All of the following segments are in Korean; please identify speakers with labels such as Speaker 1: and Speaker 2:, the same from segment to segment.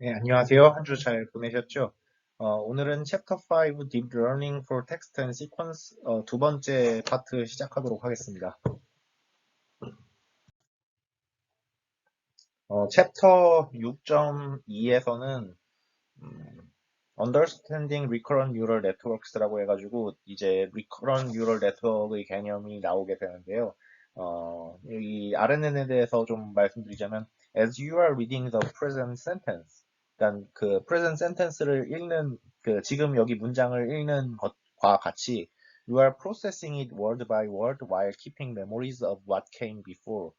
Speaker 1: 네, 안녕하세요. 한 주 잘 보내셨죠? 오늘은 챕터 5 Deep Learning for Text and Sequence 두 번째 파트 시작하도록 하겠습니다. 챕터 6.2에서는 Understanding Recurrent Neural Networks라고 해가지고 이제 Recurrent Neural Network의 개념이 나오게 되는데요. 이 RNN에 대해서 좀 말씀드리자면 As you are reading the present sentence, 그러니까 그 present sentence를 읽는 그 지금 여기 문장을 읽는 것과 같이 You are processing it word by word while keeping memories of what came before.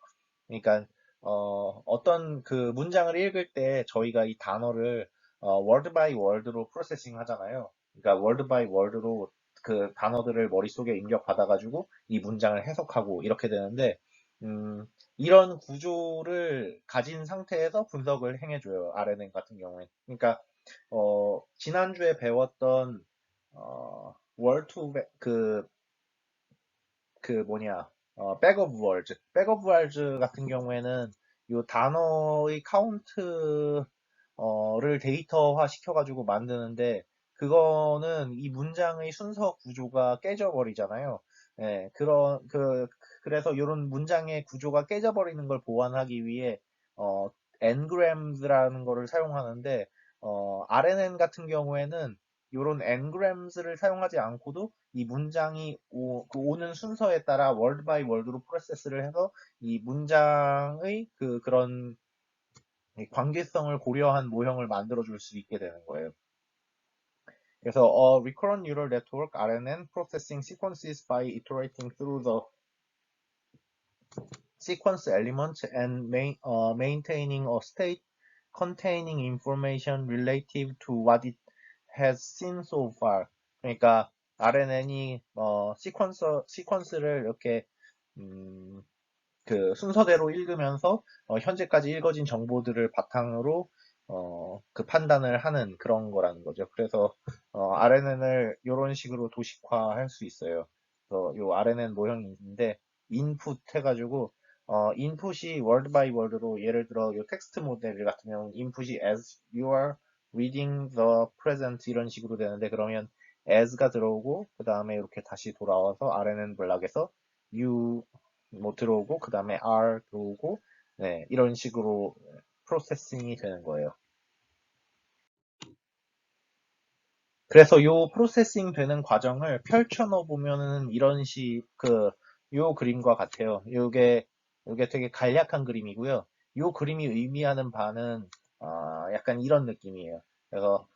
Speaker 1: 그러니까 어떤 그 문장을 읽을 때 저희가 이 단어를 word by word로 프로세싱 하잖아요. 그러니까 word by word로 그 단어들을 머릿속에 입력받아가지고 이 문장을 해석하고 이렇게 되는데 이런 구조를 가진 상태에서 분석을 행해줘요. RNN 같은 경우에. 그러니까 지난주에 배웠던 word to 그 뭐냐, 백 오브 월즈. 백 오브 월즈 같은 경우에는 요 단어의 카운트를 데이터화 시켜가지고 만드는데, 그거는 이 문장의 순서 구조가 깨져버리잖아요. 예, 그래서 이런 문장의 구조가 깨져버리는 걸 보완하기 위해, 어, ngrams라는 거를 사용하는데, RNN 같은 경우에는 이런 ngrams를 사용하지 않고도 이 문장이 그 오는 순서에 따라 월드 바이 월드로 프로세스를 해서 이 문장의 그런 관계성을 고려한 모형을 만들어 줄 수 있게 되는 거예요. 그래서 recurrent neural network RNN processing sequences by iterating through the sequence elements and maintaining a state containing information relative to what it has seen so far. 그러니까 RNN이 시퀀스를 이렇게 음, 그 순서대로 읽으면서 현재까지 읽어진 정보들을 바탕으로 그 판단을 하는 그런 거라는 거죠. 그래서 RNN을 이런 식으로 도식화할 수 있어요. 그래서 요 RNN 모형이 있는데 인풋 해가지고 인풋이 word by word로 예를 들어 요 텍스트 모델 같은 경우는 인풋이 as you are reading the present 이런 식으로 되는데 그러면 as가 들어오고 그 다음에 이렇게 다시 돌아와서 RNN 블락에서 you 뭐 들어오고 그 다음에 R 들어오고 네, 이런 식으로 프로세싱이 되는 거예요. 그래서 요 프로세싱 되는 과정을 펼쳐놓어 보면은 이런 요 그림과 같아요. 요게 되게 간략한 그림이고요. 요 그림이 의미하는 바는 약간 이런 느낌이에요. 그래서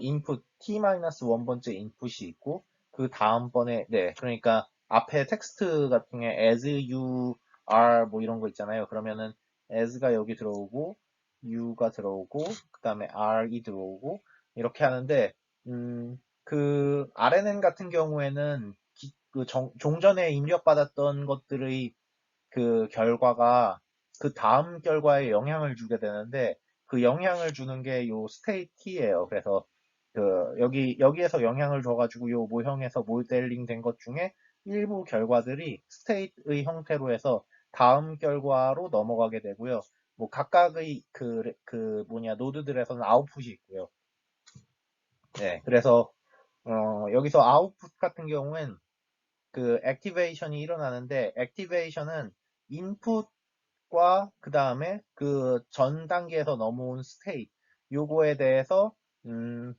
Speaker 1: 인풋 t-1번째 인풋이 있고 그 다음번에 네, 그러니까 앞에 텍스트 같은 게 as you are 뭐 이런 거 있잖아요. 그러면은 as가 여기 들어오고 you가 들어오고 그 다음에 re이 들어오고 이렇게 하는데 그 RNN 같은 경우에는 종전에 입력받았던 것들의 그 결과가 그 다음 결과에 영향을 주게 되는데 그 영향을 주는 게 요 스테이트예요. 그래서 여기에서 영향을 줘가지고 요 모형에서 모델링 된 것 중에 일부 결과들이 스테이트의 형태로 해서 다음 결과로 넘어가게 되고요. 뭐 각각의 노드들에서는 아웃풋이 있고요. 네, 그래서 여기서 아웃풋 같은 경우엔 그 액티베이션이 일어나는데 액티베이션은 인풋과 그 다음에 그 전 단계에서 넘어온 스테이트 요거에 대해서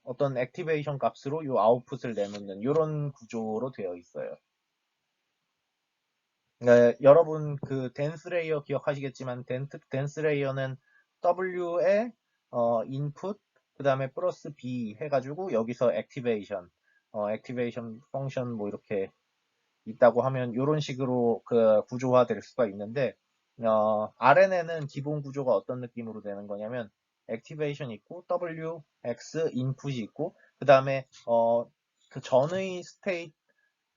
Speaker 1: 어떤 액티베이션 값으로 요 아웃풋을 내놓는 이런 구조로 되어 있어요. 그러니까 여러분 그 댄스 레이어 기억하시겠지만 댄스 레이어는 W에 인풋 그 다음에 플러스 B 해가지고 여기서 액티베이션 펑션 뭐 이렇게 있다고 하면 이런 식으로 그 구조화될 수가 있는데 RNN은 기본 구조가 어떤 느낌으로 되는 거냐면 액티베이션 있고 W, X 인풋이 있고 그 다음에 그 전의 스테이트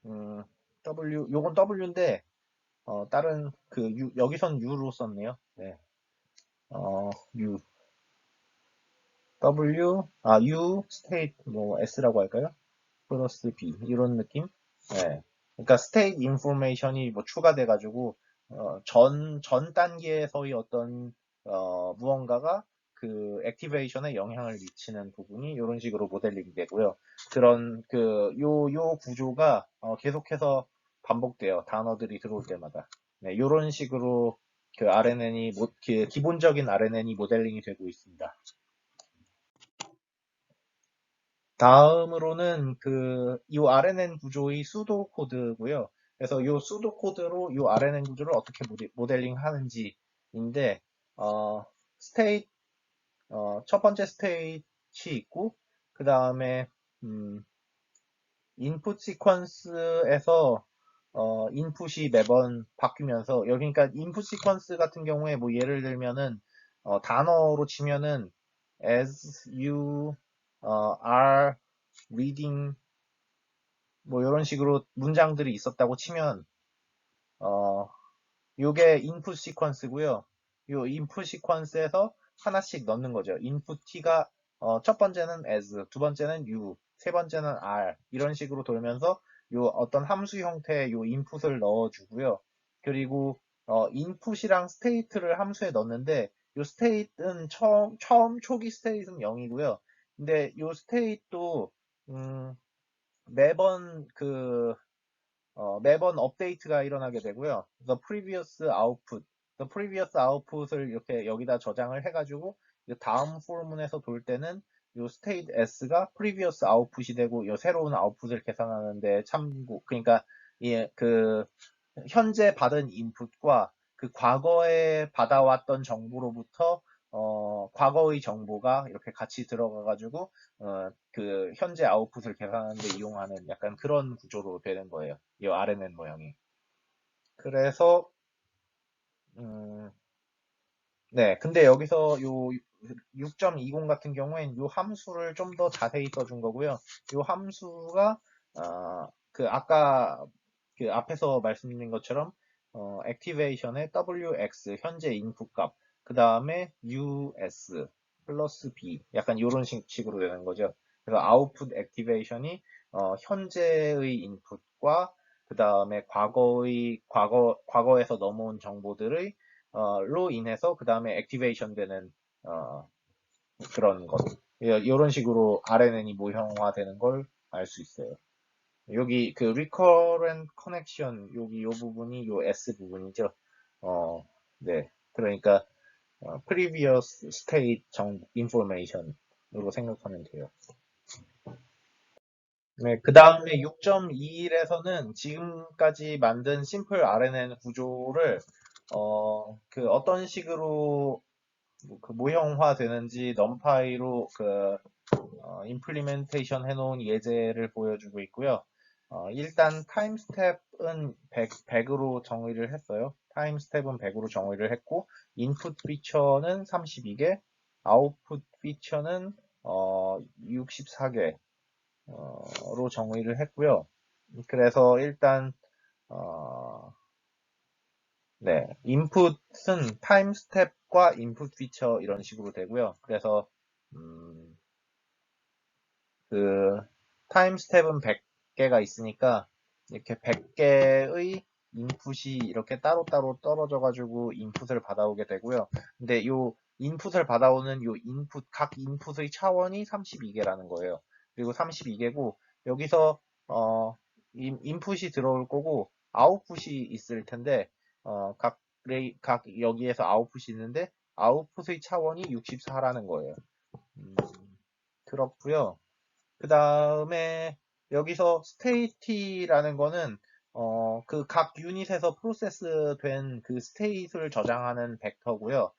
Speaker 1: 요건 W인데 다른 여기선 U로 썼네요. 네. U U 스테이트 뭐 S라고 할까요? 플러스 B 이런 느낌? 네. 그러니까 스테이트 인포메이션이 뭐 추가돼가지고 전 단계에서의 어떤 무언가가 그 액티베이션에 영향을 미치는 부분이 이런 식으로 모델링 되고요. 그런 요 구조가 계속해서 반복돼요. 단어들이 들어올 때마다. 네, 이런 식으로 그 RNN이 그 기본적인 RNN이 모델링이 되고 있습니다. 다음으로는 이 RNN 구조의 수도 코드고요. 그래서 이 수도 코드로 이 RNN 구조를 어떻게 모델링 하는지인데, 스테이트, 첫 번째 스테이트이 있고, 그 다음에, 인풋 시퀀스에서, 인풋이 매번 바뀌면서, 여기 그러니까 인풋 시퀀스 같은 경우에 뭐 예를 들면은, 단어로 치면은, as you are reading 뭐 이런 식으로 문장들이 있었다고 치면 요게 인풋 시퀀스고요. 요 인풋 시퀀스에서 하나씩 넣는 거죠. 인풋 t가 첫 번째는 as, 두 번째는 you, 세 번째는 r 이런 식으로 돌면서 요 어떤 함수 형태의 요 인풋을 넣어주고요. 그리고 인풋이랑 스테이트를 함수에 넣는데 요 스테이트는 처음 초기 스테이트는 0이고요. 근데 요 스테이트도 매번 매번 업데이트가 일어나게 되고요. the previous output을 이렇게 여기다 저장을 해가지고 다음 포문에서 돌 때는 이 state s가 previous output이 되고 이 새로운 output을 계산하는데 참고 그러니까 현재 받은 인풋과 그 과거에 받아왔던 정보로부터 과거의 정보가 이렇게 같이 들어가가지고 그 현재 아웃풋을 계산하는데 이용하는 약간 그런 구조로 되는 거예요. 이 RNN 모형이. 그래서 네, 근데 여기서 요 6.20 같은 경우엔 요 함수를 좀 더 자세히 써준 거고요. 요 함수가 아까 그 앞에서 말씀드린 것처럼 액티베이션의 WX 현재 인풋 값, 그 다음에 US 플러스 B 약간 이런 식으로 되는 거죠. 그래서 아웃풋 액티베이션이 현재의 인풋과 그 다음에 과거에서 넘어온 정보들의 로 인해서 그 다음에 액티베이션 되는 그런 것. 이런 식으로 RNN이 모형화되는 걸 알 수 있어요. 여기 그 recurrent connection 여기 요 부분이 요 S 부분이죠. 네. 그러니까 previous state information으로 생각하면 돼요. 네, 그 다음에 6.21에서는 지금까지 만든 심플 RNN 구조를 어떤 식으로 그 모형화 되는지 넘파이로 임플리멘테이션 해놓은 예제를 보여주고 있고요. 일단 타임 스텝은 100으로 정의를 했어요. 타임 스텝은 100으로 정의를 했고 인풋 피처는 32개, 아웃풋 피처는 64개 로 정의를 했고요. 그래서 일단 네, 인풋은 타임 스텝과 인풋 피처 이런 식으로 되고요. 그래서 그 타임 스텝은 100개가 있으니까 이렇게 100개의 인풋이 이렇게 따로따로 떨어져 가지고 인풋을 받아오게 되고요. 근데 요 인풋을 받아오는 각 인풋의 차원이 32개라는 거예요. 그리고 32개고 여기서 인풋이 들어올 거고 아웃풋이 있을 텐데 각 여기에서 아웃풋이 있는데 아웃풋의 차원이 64라는 거예요. 그렇고요. 그 다음에 여기서 state라는 거는 그 각 유닛에서 프로세스 된 그 state를 저장하는 벡터고요.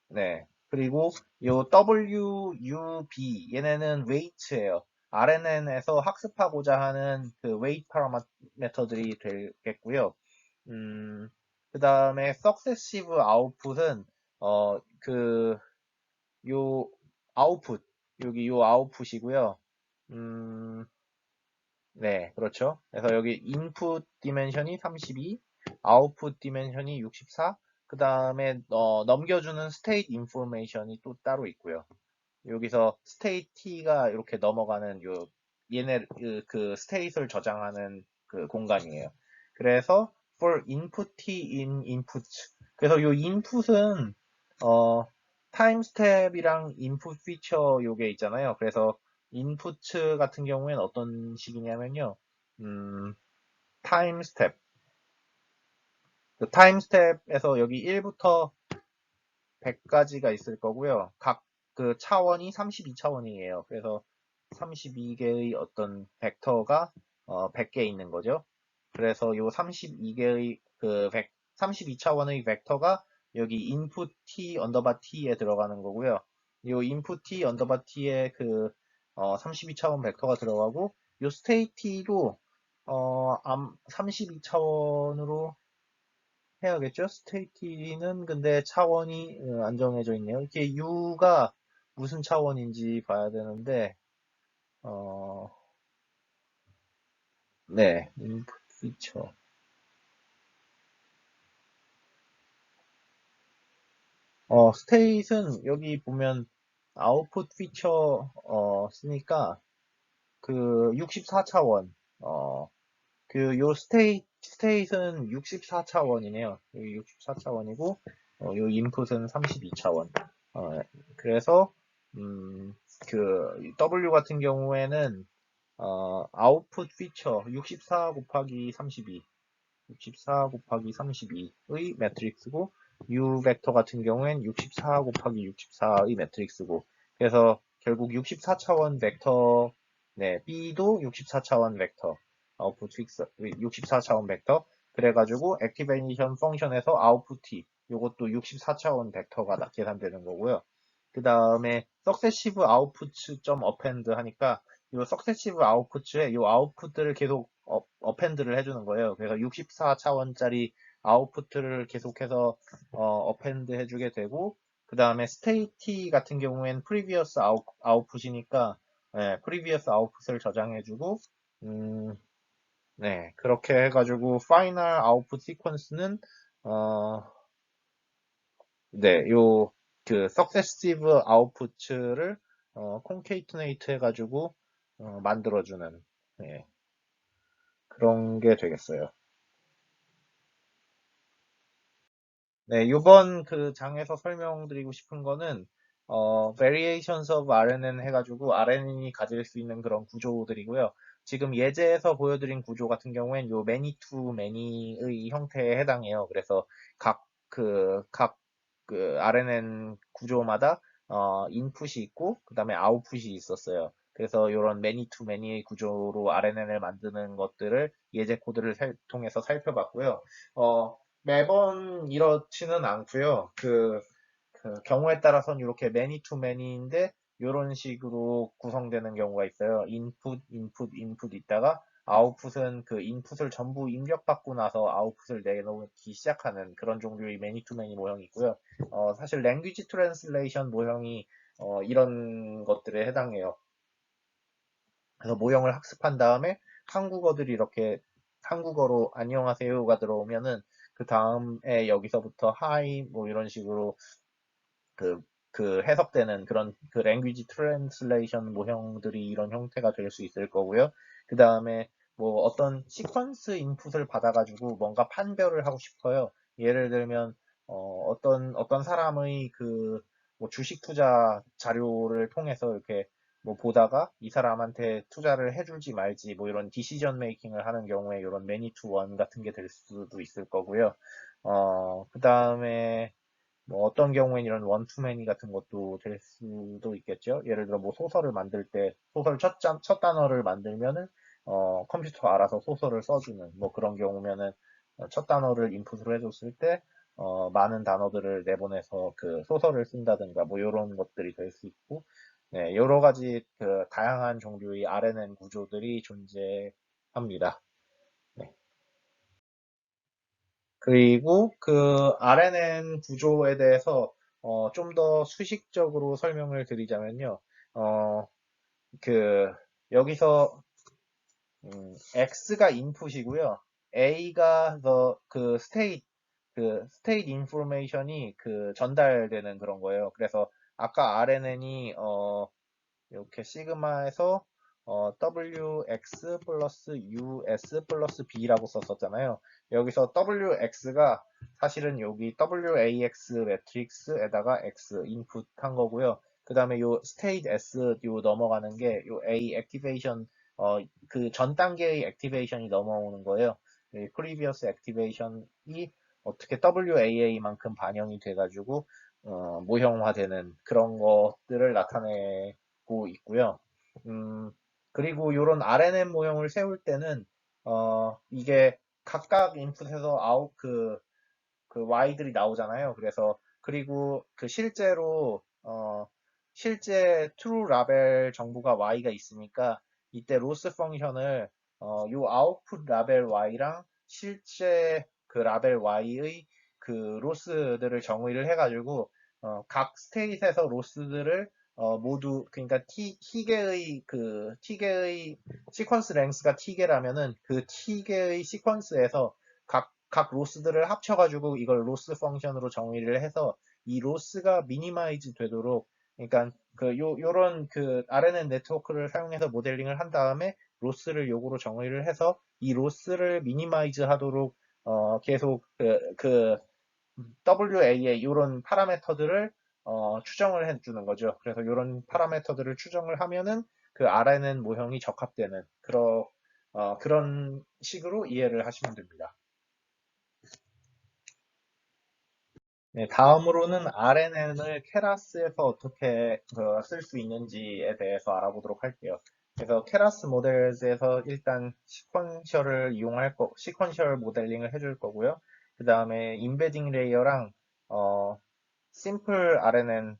Speaker 1: 네. 그리고 요 WUB 얘네는 weight예요. RNN에서 학습하고자 하는 그 weight 파라미터들이 되겠고요. 그 다음에 successive output은 요 아웃풋 여기 요 아웃풋이고요. 음, 네, 그렇죠. 그래서 여기 인풋 디멘션이 32, 아웃풋 디멘션이 64, 그 다음에 넘겨주는 스테이트 인포메이션이 또 따로 있고요. 여기서 스테이트 t가 이렇게 넘어가는 얘네 그 스테이트를 저장하는 그 공간이에요. 그래서 for input t in input 그래서 요 input은 타임 스텝이랑 인풋 피처 요게 있잖아요. 그래서 인풋 같은 경우에는 어떤 식이냐면요. 타임 스텝. 그 타임 스텝에서 여기 1부터 100까지가 있을 거고요. 각 그 차원이 32차원이에요. 그래서 32개의 어떤 벡터가 100개 있는 거죠. 그래서 요 32개의 32차원의 벡터가 여기 input t 언더바 t에 들어가는 거고요. 요 input t 언더바 t에 32차원 벡터가 들어가고 요 state t도 32차원으로 해야겠죠? 스테이티는 근데 차원이 안 정해져 있네요. 이게 U가 무슨 차원인지 봐야 되는데, 어, 네, 인풋 피처. 스테이트는 여기 보면 아웃풋 피처 쓰니까 그 64차원, 요 스테이트는 64차원이네요. 여기 64차원이고, 요 인풋은 32차원. 그래서, W 같은 경우에는, 아웃풋 피처 64 곱하기 32, 64 곱하기 32의 매트릭스고, U 벡터 같은 경우엔 64 곱하기 64의 매트릭스고, 그래서 결국 64차원 벡터, 네, B도 64차원 벡터, 아웃풋 픽스, 64차원 벡터, 그래가지고 액티베이션 펑션에서 아웃풋 T, 요것도 64차원 벡터가 계산되는 거고요. 그 다음에 successive outputs 점 append 하니까 이 successive outputs에 이 아웃풋들을 계속 append를 해주는 거예요. 그래서 64차원짜리 아웃풋을 계속해서 append 해주게 되고 그 다음에 state 같은 경우엔 previous output이니까 네, previous output을 저장해주고 네 그렇게 해가지고 final output sequence는 어, 네, successive output를 concatenate 해가지고 만들어주는 네, 그런 게 되겠어요. 네, 이번 그 장에서 설명드리고 싶은 거는 variations of RNN 해가지고 RNN이 가질 수 있는 그런 구조들이고요. 지금 예제에서 보여드린 구조 같은 경우엔 요 many to many의 형태에 해당해요. 그래서 각 RNN 구조마다 인풋이 있고 그 다음에 아웃풋이 있었어요. 그래서 이런 many to many의 구조로 RNN을 만드는 것들을 예제 코드를 통해서 살펴봤고요. 매번 이렇지는 않고요. 그 경우에 따라서는 이렇게 many to many인데 이런 식으로 구성되는 경우가 있어요. 인풋 있다가 아웃풋은 그 인풋을 전부 입력받고 나서 아웃풋을 내놓기 시작하는 그런 종류의 many to many 모형이 있고요. 사실 language translation 모형이 이런 것들에 해당해요. 그래서 모형을 학습한 다음에 한국어들이 이렇게 한국어로 안녕하세요가 들어오면은 그 다음에 여기서부터 하이 뭐 이런 식으로 그, 그 해석되는 그런 그 language translation 모형들이 이런 형태가 될 수 있을 거고요. 그 다음에 뭐 어떤 시퀀스 인풋을 받아가지고 뭔가 판별을 하고 싶어요. 예를 들면 어떤 사람의 뭐 주식 투자 자료를 통해서 이렇게 뭐 보다가 이 사람한테 투자를 해줄지 말지 뭐 이런 디시전 메이킹을 하는 경우에 이런 매니 투 원 같은 게 될 수도 있을 거고요. 그 다음에 뭐 어떤 경우엔 이런 원투매니 같은 것도 될 수도 있겠죠. 예를 들어 뭐 소설을 만들 때 소설 첫 단어를 만들면은 컴퓨터가 알아서 소설을 써주는 뭐 그런 경우면은 첫 단어를 인풋으로 해줬을 때 많은 단어들을 내보내서 그 소설을 쓴다든가 뭐 이런 것들이 될 수 있고 네, 여러 가지 그 다양한 종류의 RNN 구조들이 존재합니다. 네. 그리고 그 RNN 구조에 대해서 좀 더 수식적으로 설명을 드리자면요. 어, 그 여기서 X가 인풋이고요. A가 state information이 그 전달되는 그런 거예요. 그래서 아까 RNN이 이렇게 시그마에서 wx 플러스 us 플러스 b라고 썼었잖아요. 여기서 wx가 사실은 여기 wax 매트릭스에다가 x 인풋 한 거고요. 그 다음에 요 state s 요 넘어가는 게 요 a activation 그 전 단계의 액티베이션이 넘어오는 거예요. previous activation이 어떻게 WAA만큼 반영이 돼가지고 모형화되는 그런 것들을 나타내고 있고요. 그리고 이런 RNN 모형을 세울 때는 이게 각각 인풋에서 아웃 그 Y들이 나오잖아요. 그래서 그리고 그 실제로 실제 true 라벨 정보가 Y가 있으니까 이때 로스 펑션을 요 아웃풋 라벨 Y랑 실제 그 라벨 Y의 그 로스들을 정의를 해가지고 각 스테이트에서 로스들을 모두 그러니까 T개의 그 T개의 시퀀스 랭스가 T개라면은 그 T개의 시퀀스에서 각 로스들을 합쳐가지고 이걸 로스 펑션으로 정의를 해서 이 로스가 미니마이즈 되도록 그러니까 요런 그 RNN 네트워크를 사용해서 모델링을 한 다음에 로스를 요구로 정의를 해서 이 로스를 미니마이즈 하도록 계속 그 WA의 이런 파라메터들을 추정을 해주는 거죠. 그래서 이런 파라메터들을 추정을 하면은 그 RNN 모형이 적합되는 그런 식으로 이해를 하시면 됩니다. 네, 다음으로는 RNN을 케라스에서 어떻게 쓸 수 있는지에 대해서 알아보도록 할게요. 그래서 케라스 모델에서 일단 시퀀셜 모델링을 해줄 거고요. 그 다음에 인베딩 레이어랑 심플 RNN,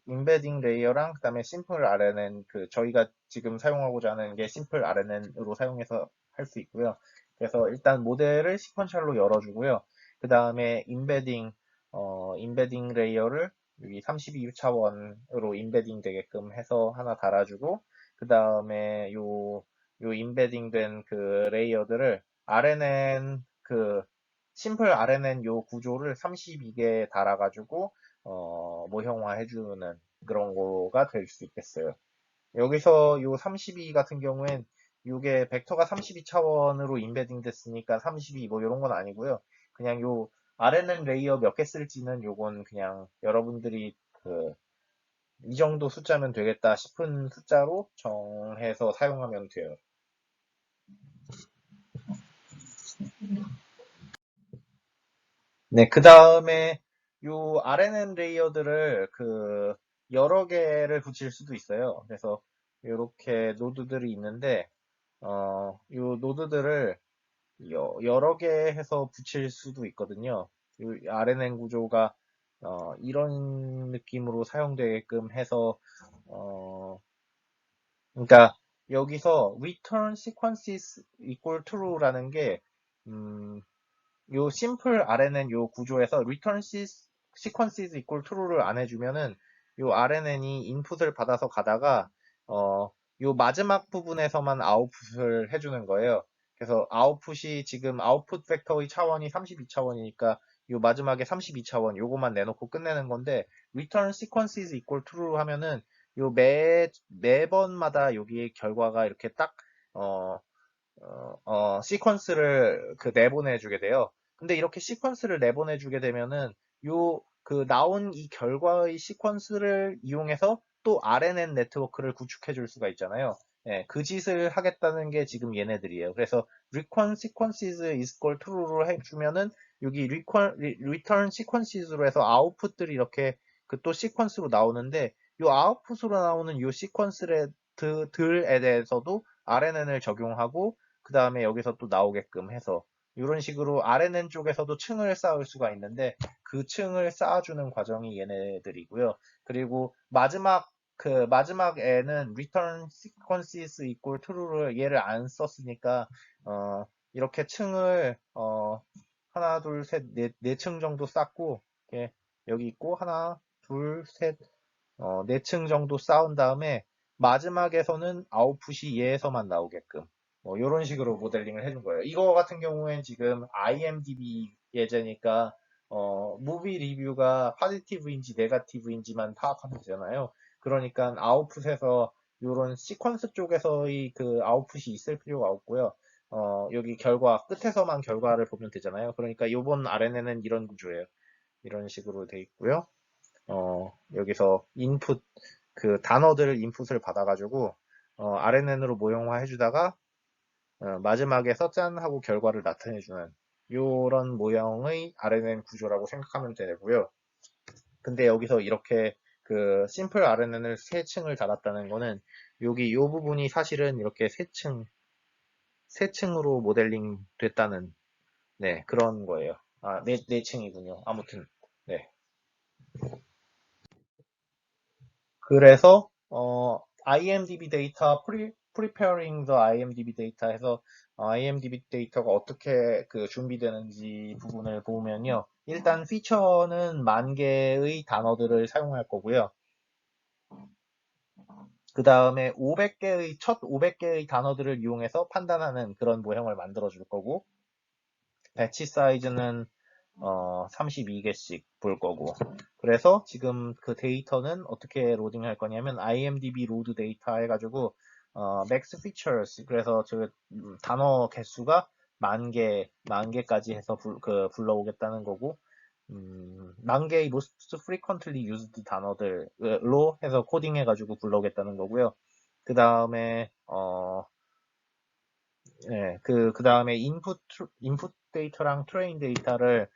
Speaker 1: 인베딩 레이어랑 그 다음에 심플 RNN 저희가 지금 사용하고자 하는 게 심플 RNN으로 사용해서 할 수 있고요. 그래서 일단 모델을 시퀀셜로 열어주고요. 그 다음에 인베딩 레이어를 여기 32차원으로 인베딩 되게끔 해서 하나 달아주고, 그 다음에 요 인베딩 된 그 레이어들을 RNN, 심플 RNN 요 구조를 32개 달아가지고, 모형화 해주는 그런 거가 될 수 있겠어요. 여기서 요 32 같은 경우엔 요게 벡터가 32차원으로 인베딩 됐으니까 32 뭐 이런 건 아니고요. 그냥 요 RNN 레이어 몇 개 쓸지는 요건 그냥 여러분들이 이 정도 숫자면 되겠다 싶은 숫자로 정해서 사용하면 돼요. 네, 그 다음에 요 RNN 레이어들을 여러 개를 붙일 수도 있어요. 그래서 이렇게 노드들이 있는데 요 노드들을 여러 개 해서 붙일 수도 있거든요. 이 RNN 구조가 이런 느낌으로 사용되게끔 해서 그러니까 여기서 return sequences equal true라는 게 요 simple RNN 요 구조에서 return sequences equal true를 안 해주면은 요 RNN이 인풋을 받아서 가다가 요 마지막 부분에서만 아웃풋을 해주는 거예요. 그래서 아웃풋이 지금 아웃풋 벡터의 차원이 32차원이니까 요 마지막에 32차원 요거만 내놓고 끝내는 건데 return sequences equal true 하면은 요 매번마다 여기 결과가 이렇게 딱 시퀀스를 내보내주게 돼요. 근데 이렇게 시퀀스를 내보내주게 되면은 나온 이 결과의 시퀀스를 이용해서 또 RNN 네트워크를 구축해 줄 수가 있잖아요. 예, 그 짓을 하겠다는 게 지금 얘네들이에요. 그래서 return sequences is equal to를 해주면은 여기 return sequences로 해서 아웃풋들이 이렇게 또 시퀀스로 나오는데 이 아웃풋으로 나오는 이 시퀀스들에 대해서도 RNN을 적용하고 그 다음에 여기서 또 나오게끔 해서 이런 식으로 RNN 쪽에서도 층을 쌓을 수가 있는데 그 층을 쌓아주는 과정이 얘네들이고요. 그리고 마지막에는 return sequences equal true를 얘를 안 썼으니까 이렇게 층을 하나 둘셋네 층 정도 쌓고 이렇게 여기 있고 하나 둘셋네 층 정도 쌓은 다음에 마지막에서는 아웃풋이 얘에서만 나오게끔 뭐 이런 식으로 모델링을 해준 거예요. 이거 같은 경우엔 지금 IMDb 예제니까 무비 리뷰가 파지티브인지 네가티브인지만 파악하면 되잖아요. 그러니까 아웃풋에서 요런 시퀀스 쪽에서의 그 아웃풋이 있을 필요가 없고요. 여기 결과, 끝에서만 결과를 보면 되잖아요. 그러니까 요번 RNN은 이런 구조예요. 이런 식으로 돼 있고요. 여기서 인풋, 그 단어들 인풋을 받아가지고, RNN으로 모형화 해주다가, 마지막에서 짠 하고 결과를 나타내주는 요런 모형의 RNN 구조라고 생각하면 되고요. 근데 여기서 이렇게 그 심플 RNN을 세 층을 달았다는 거는 여기 요 부분이 사실은 이렇게 세 층으로 모델링 됐다는 네, 그런 거예요. 아, 네 층이군요. 아무튼 네. 그래서 IMDb 데이터 preparing the IMDb 데이터 해서 IMDb 데이터가 어떻게 그 준비되는지 부분을 보면요. 일단 피처는 10,000개의 단어들을 사용할 거고요. 그 다음에 첫 500개의 단어들을 이용해서 판단하는 그런 모형을 만들어 줄 거고, 배치 사이즈는 32개씩 볼 거고. 그래서 지금 그 데이터는 어떻게 로딩 할 거냐면 IMDb 로드 데이터 해가지고 max features 그래서 저 단어 개수가 10,000개까지 해서 불러오겠다는 거고 10,000개의 most frequently used 단어들로 해서 코딩 해가지고 불러오겠다는 거고요. 그 다음에 네, 그 다음에 인풋 데이터랑 트레인 데이터를,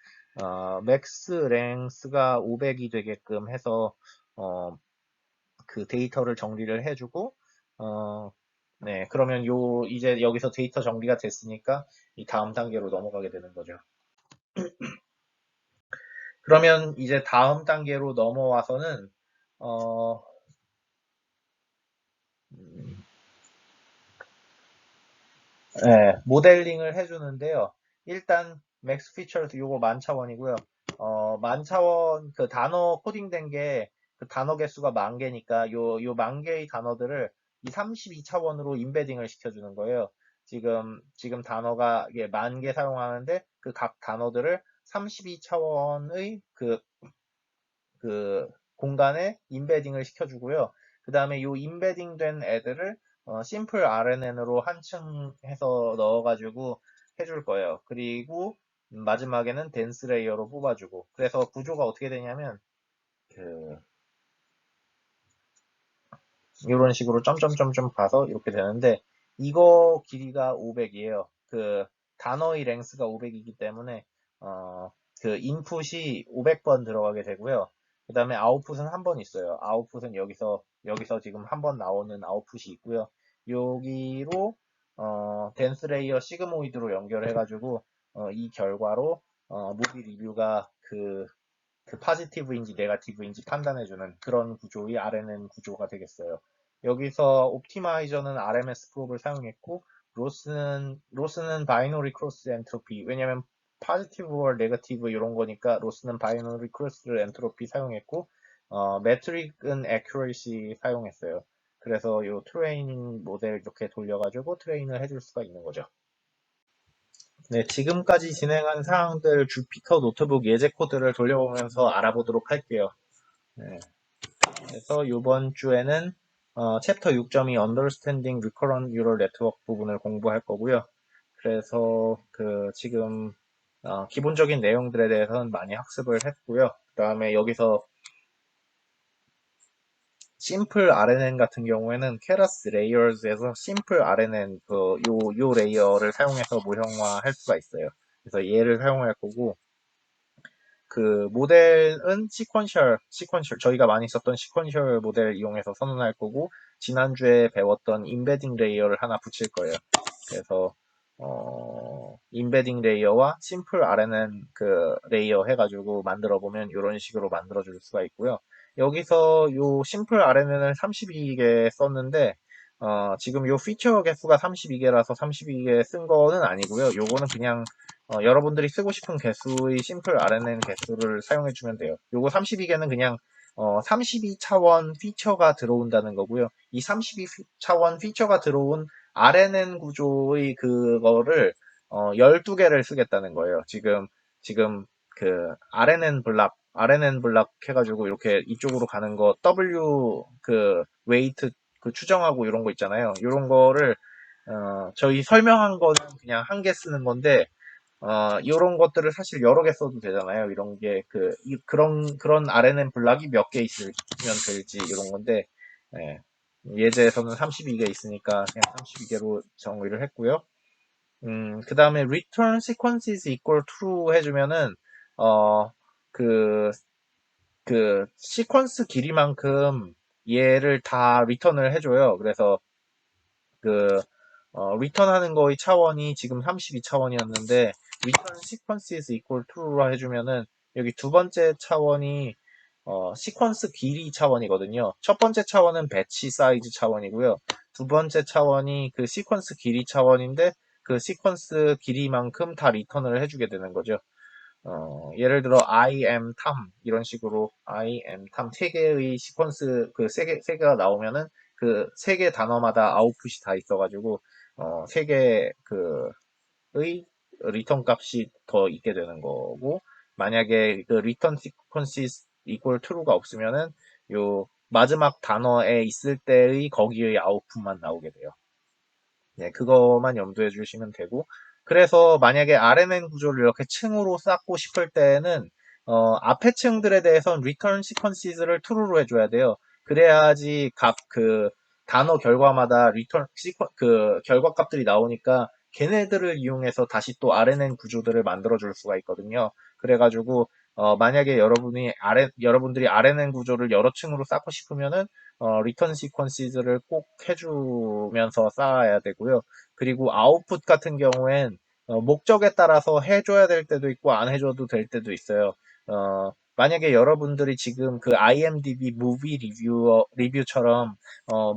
Speaker 1: 맥스 랭스가 500이 되게끔 해서, 그 데이터를 정리를 해주고, 네, 그러면 이제 여기서 데이터 정리가 됐으니까, 이 다음 단계로 넘어가게 되는 거죠. 그러면 이제 다음 단계로 넘어와서는, 어, 음, 네, 모델링을 해주는데요. 일단 맥스 피처스 요거 만차원이고요. 만차원 그 단어 코딩된 게 그 단어 개수가 10,000개니까 요 10,000개의 단어들을 이 32차원으로 임베딩을 시켜주는 거예요. 지금 단어가 이게 10,000개 사용하는데 그 각 단어들을 32차원의 그 공간에 임베딩을 시켜주고요. 그 다음에 요 임베딩 된 애들을 심플 RNN으로 한층 해서 넣어가지고 해줄 거예요. 그리고 마지막에는 덴스 레이어로 뽑아주고. 그래서 구조가 어떻게 되냐면 그 이런 식으로 점점점점 가서 이렇게 되는데 이거 길이가 500이에요. 그 단어의 랭스가 500이기 때문에 그 인풋이 500번 들어가게 되고요. 그 다음에 아웃풋은 한 번 있어요. 아웃풋은 여기서 지금 한 번 나오는 아웃풋이 있고요. 여기로 덴스 레이어 시그모이드로 연결해가지고 이 결과로 무비 리뷰가 그 파지티브인지 네가티브인지 판단해주는 그런 구조의 RNN 구조가 되겠어요. 여기서 옵티마이저는 RMS 프롭을 사용했고 로스는 바이너리 크로스 엔트로피 왜냐면 파지티브와 네거티브 이런 거니까 로스는 바이너리 크로스 엔트로피 사용했고 매트릭은 애큐레이시 사용했어요. 그래서 이 트레이닝 모델 이렇게 돌려가지고 트레인을 해줄 수가 있는 거죠. 네, 지금까지 진행한 사항들 주피터 노트북 예제 코드를 돌려보면서 알아보도록 할게요. 네, 그래서 이번 주에는 챕터 6.2 Understanding Recurrent Neural Network 부분을 공부할 거고요. 그래서 지금 기본적인 내용들에 대해서는 많이 학습을 했고요. 그 다음에 여기서 심플 RNN 같은 경우에는 케라스 레이어즈에서 심플 RNN 요 레이어를 사용해서 모형화할 수가 있어요. 그래서 얘를 사용할 거고 그 모델은 시퀀셜 저희가 많이 썼던 시퀀셜 모델 이용해서 선언할 거고 지난주에 배웠던 임베딩 레이어를 하나 붙일 거예요. 그래서 임베딩 레이어와 심플 RNN 그 레이어 해가지고 만들어 보면 이런 식으로 만들어 줄 수가 있고요. 여기서 요 심플 RNN을 32개 썼는데 지금 요 피처 개수가 32개라서 32개 쓴 거는 아니고요. 요거는 그냥 여러분들이 쓰고 싶은 개수의 심플 RNN 개수를 사용해 주면 돼요. 요거 32개는 그냥 32차원 피처가 들어온다는 거고요. 이 32차원 피처가 들어온 RNN 구조의 그거를 12개를 쓰겠다는 거예요. 지금 그 RNN 블락 해가지고 이렇게 이쪽으로 가는 거 W 그 웨이트 그 추정하고 이런 거 있잖아요. 이런 거를 저희 설명한 거는 그냥 한 개 쓰는 건데 이런 것들을 사실 여러 개 써도 되잖아요. 이런 게 그런 RNN 블락이 몇 개 있으면 될지 이런 건데 예. 예제에서는 32개 있으니까 그냥 32개로 정의를 했고요. 그 다음에 return sequences equal true 해주면은 그 시퀀스 길이만큼 얘를 다 리턴을 해줘요. 그래서 그 리턴하는 거의 차원이 지금 32차원이었는데 return sequences equal true라 해주면은 여기 두 번째 차원이 시퀀스 길이 차원이거든요. 첫 번째 차원은 배치 사이즈 차원이고요. 두 번째 차원이 그 시퀀스 길이 차원인데 그 시퀀스 길이만큼 다 리턴을 해주게 되는 거죠. 예를 들어 I am 탐 이런 식으로 I am 탐 세 개의 시퀀스 그 세 개가 나오면은 그 세 개 단어마다 아웃풋이 다 있어가지고 세 개의 리턴 값이 더 있게 되는 거고 만약에 그 return sequences equal true가 없으면은 요 마지막 단어에 있을 때의 거기의 아웃풋만 나오게 돼요. 네, 그거만 염두해 주시면 되고 그래서 만약에 RNN 구조를 이렇게 층으로 쌓고 싶을 때는 앞에 층들에 대해서는 return sequences를 true로 해줘야 돼요. 그래야지 각 그 단어 결과마다 그 결과 값들이 나오니까 걔네들을 이용해서 다시 또 RNN 구조들을 만들어 줄 수가 있거든요. 그래가지고 만약에 여러분들이 RNN 구조를 여러 층으로 쌓고 싶으면은 리턴 시퀀시즈를 꼭 해주면서 쌓아야 되고요. 그리고 아웃풋 같은 경우엔 목적에 따라서 해줘야 될 때도 있고 안 해줘도 될 때도 있어요. 만약에 여러분들이 지금 그 IMDb 무비 리뷰처럼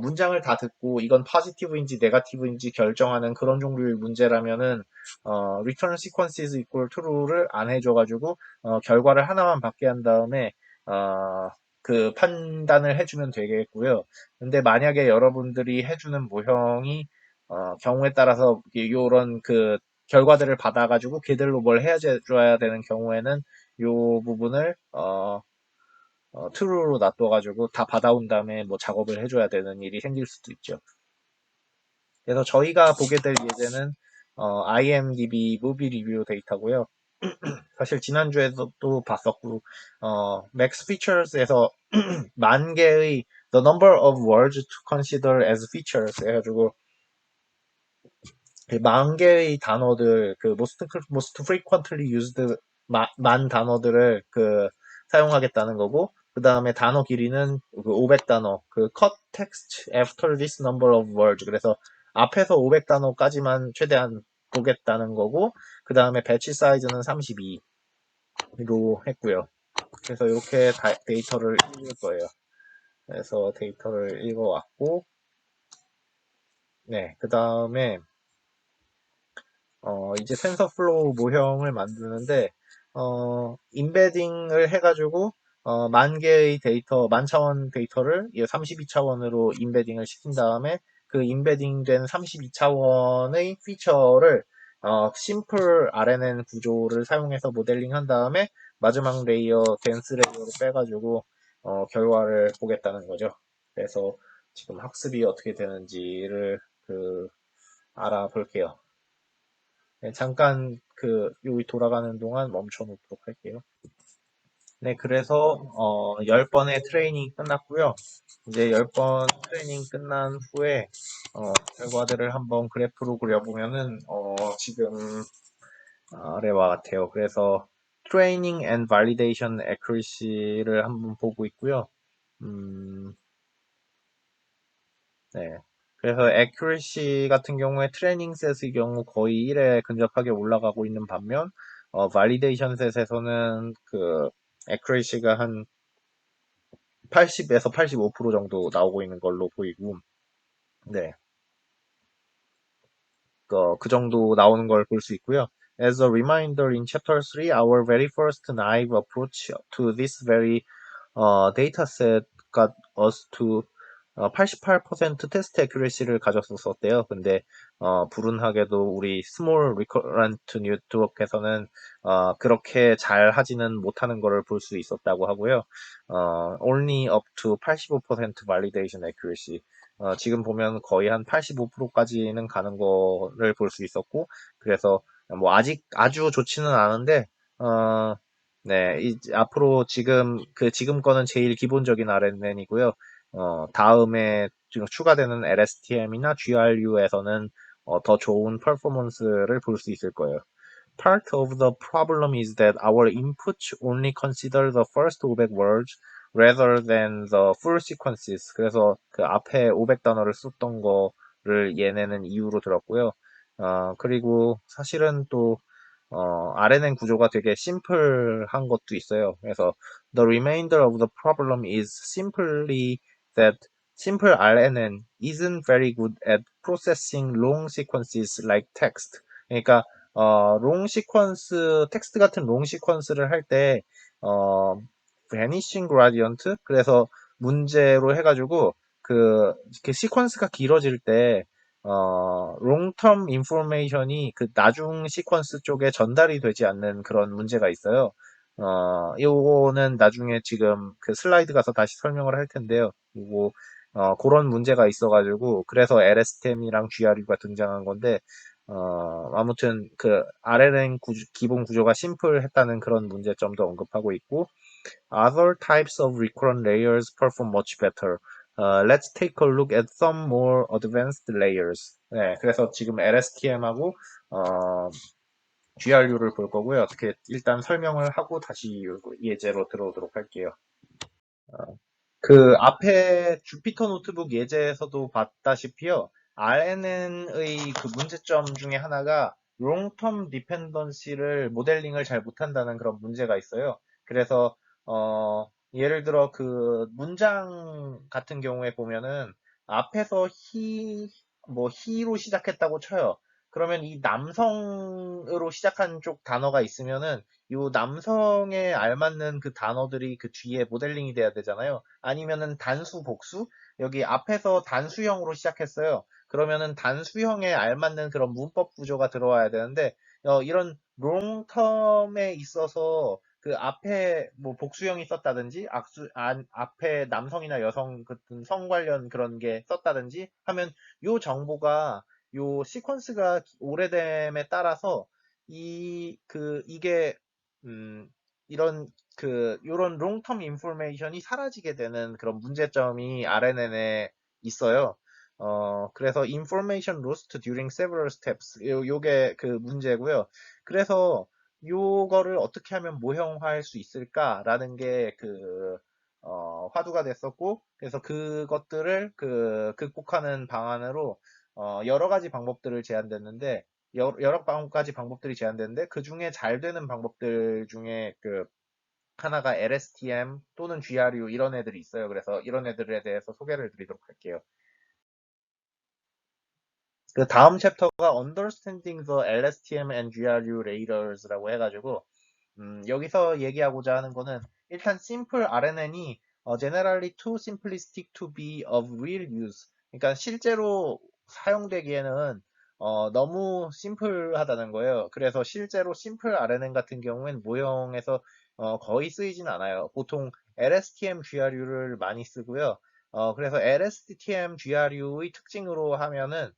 Speaker 1: 문장을 다 듣고 이건 포지티브인지 네거티브인지 결정하는 그런 종류의 문제라면은 return sequences equal true를 안 해줘가지고 결과를 하나만 받게 한 다음에 그 판단을 해주면 되겠고요. 근데 만약에 여러분들이 해주는 모형이 경우에 따라서 이런 그 결과들을 받아가지고 걔들로 뭘 해줘야 되는 경우에는 이 부분을 true로 놔둬가지고 다 받아온 다음에 뭐 작업을 해줘야 되는 일이 생길 수도 있죠. 그래서 저희가 보게 될 예제는 IMDb 무비 리뷰 데이터고요. 사실 지난주에도 또 봤었고 Max Features에서 만 개의 the number of words to consider as features 해가지고 만 개의 단어들 그 most frequently used 만 단어들을 사용하겠다는 거고 그 다음에 단어 길이는 500단어 그 cut text after this number of words 그래서 앞에서 500단어까지만 최대한 보겠다는 거고 그 다음에 배치 사이즈는 32로 했고요. 그래서 이렇게 데이터를 읽을 거예요. 그래서 데이터를 읽어왔고 네, 그 다음에 이제 텐서플로우 모형을 만드는데 인베딩을 해가지고 만 개의 데이터, 만 차원 데이터를 32차원으로 인베딩을 시킨 다음에 그 인베딩된 32차원의 피처를 심플 RNN 구조를 사용해서 모델링 한 다음에 마지막 레이어, 덴스 레이어로 빼가지고 결과를 보겠다는 거죠. 그래서 지금 학습이 어떻게 되는지를 알아볼게요. 네, 잠깐 여기 돌아가는 동안 멈춰 놓도록 할게요. 네, 그래서 10번의 트레이닝 끝났고요. 이제 10번 트레이닝 끝난 후에 결과들을 한번 그래프로 그려보면은 지금 아래와 같아요. 그래서 트레이닝 앤 발리데이션 애큐리시를 한번 보고 있고요. 네. 그래서 accuracy 같은 경우에 트레이닝 셋의 경우 거의 1에 근접하게 올라가고 있는 반면 validation 셋에서는 accuracy가 한 80에서 85% 정도 나오고 있는 걸로 보이고 네. 그 정도 나오는 걸 볼 수 있고요. As a reminder, in chapter 3, our very first naive approach to this very dataset got us to 88% 테스트 애큐레시를 가졌었대요. 근데 불운하게도 우리 스몰 리커런트 네트워크에서는 그렇게 잘 하지는 못하는 거를 볼 수 있었다고 하고요. only up to 85% validation accuracy. 지금 보면 거의 한 85%까지는 가는 거를 볼 수 있었고, 그래서 뭐 아직 아주 좋지는 않은데, 네, 앞으로 지금 거는 제일 기본적인 RNN이고요. 다음에 지금 추가되는 LSTM이나 GRU에서는 더 좋은 퍼포먼스를 볼 수 있을 거예요. Part of the problem is that our inputs only consider the first 500 words rather than the full sequences. 그래서 그 앞에 500단어를 썼던 거를 얘네는 이유로 들었고요. 그리고 사실은 또 RNN 구조가 되게 심플한 것도 있어요. 그래서 the remainder of the problem is simply that simple RNN isn't very good at processing long sequences like text. 그러니까 롱 시퀀스, 텍스트 같은 롱 시퀀스를 할 때, vanishing gradient? 그래서 문제로 해가지고, 그 시퀀스가 길어질 때, long-term information이 그 나중 시퀀스 쪽에 전달이 되지 않는 그런 문제가 있어요. 요거는 나중에 지금 그 슬라이드 가서 다시 설명을 할 텐데요. 요거, 그런 문제가 있어가지고, 그래서 LSTM이랑 GRU가 등장한 건데, 아무튼 그 RNN 기본 구조가 심플했다는 그런 문제점도 언급하고 있고, other types of recurrent layers perform much better. Let's take a look at some more advanced layers. 네, 그래서 지금 LSTM하고 GRU를 볼 거고요. 어떻게 일단 설명을 하고 다시 예제로 들어오도록 할게요. 그 앞에 주피터 노트북 예제에서도 봤다시피요. RNN의 그 문제점 중에 하나가 롱텀 디펜던시를 모델링을 잘 못한다는 그런 문제가 있어요. 그래서 예를 들어 그 문장 같은 경우에 보면은 앞에서 뭐 he로 시작했다고 쳐요. 그러면 이 남성으로 시작한 쪽 단어가 있으면은 요 남성에 알맞는 그 단어들이 그 뒤에 모델링이 돼야 되잖아요. 아니면은 단수, 복수? 여기 앞에서 단수형으로 시작했어요. 그러면은 단수형에 알맞는 그런 문법 구조가 들어와야 되는데, 이런 롱텀에 있어서 그 앞에 뭐 복수형이 썼다든지, 앞에 남성이나 여성 같은 성 관련 그런 게 썼다든지 하면 요 정보가 요 시퀀스가 오래됨에 따라서 이게 음, 이런 요런 롱텀 인포메이션이 사라지게 되는 그런 문제점이 RNN에 있어요. 그래서 information lost during several steps. 요게 그 문제고요. 그래서 요거를 어떻게 하면 모형화할 수 있을까라는 게 화두가 됐었고, 그래서 그것들을 극복하는 방안으로 여러 가지 방법들을 제안됐는데, 여러 가지 방법들이 제한되는데 그 중에 잘 되는 방법들 중에 하나가 LSTM 또는 GRU 이런 애들이 있어요. 그래서 이런 애들에 대해서 소개를 드리도록 할게요. 그 다음 챕터가 Understanding the LSTM and GRU Layers라고 해가지고 여기서 얘기하고자 하는 거는 일단 simple RNN이 generally too simplistic to be of real use. 그러니까 실제로 사용되기에는 너무 심플하다는 거예요. 그래서 실제로 simple RNN 같은 경우엔 모형에서 거의 쓰이진 않아요. 보통 LSTM, GRU를 많이 쓰고요. 그래서 LSTM, GRU의 특징으로 하면은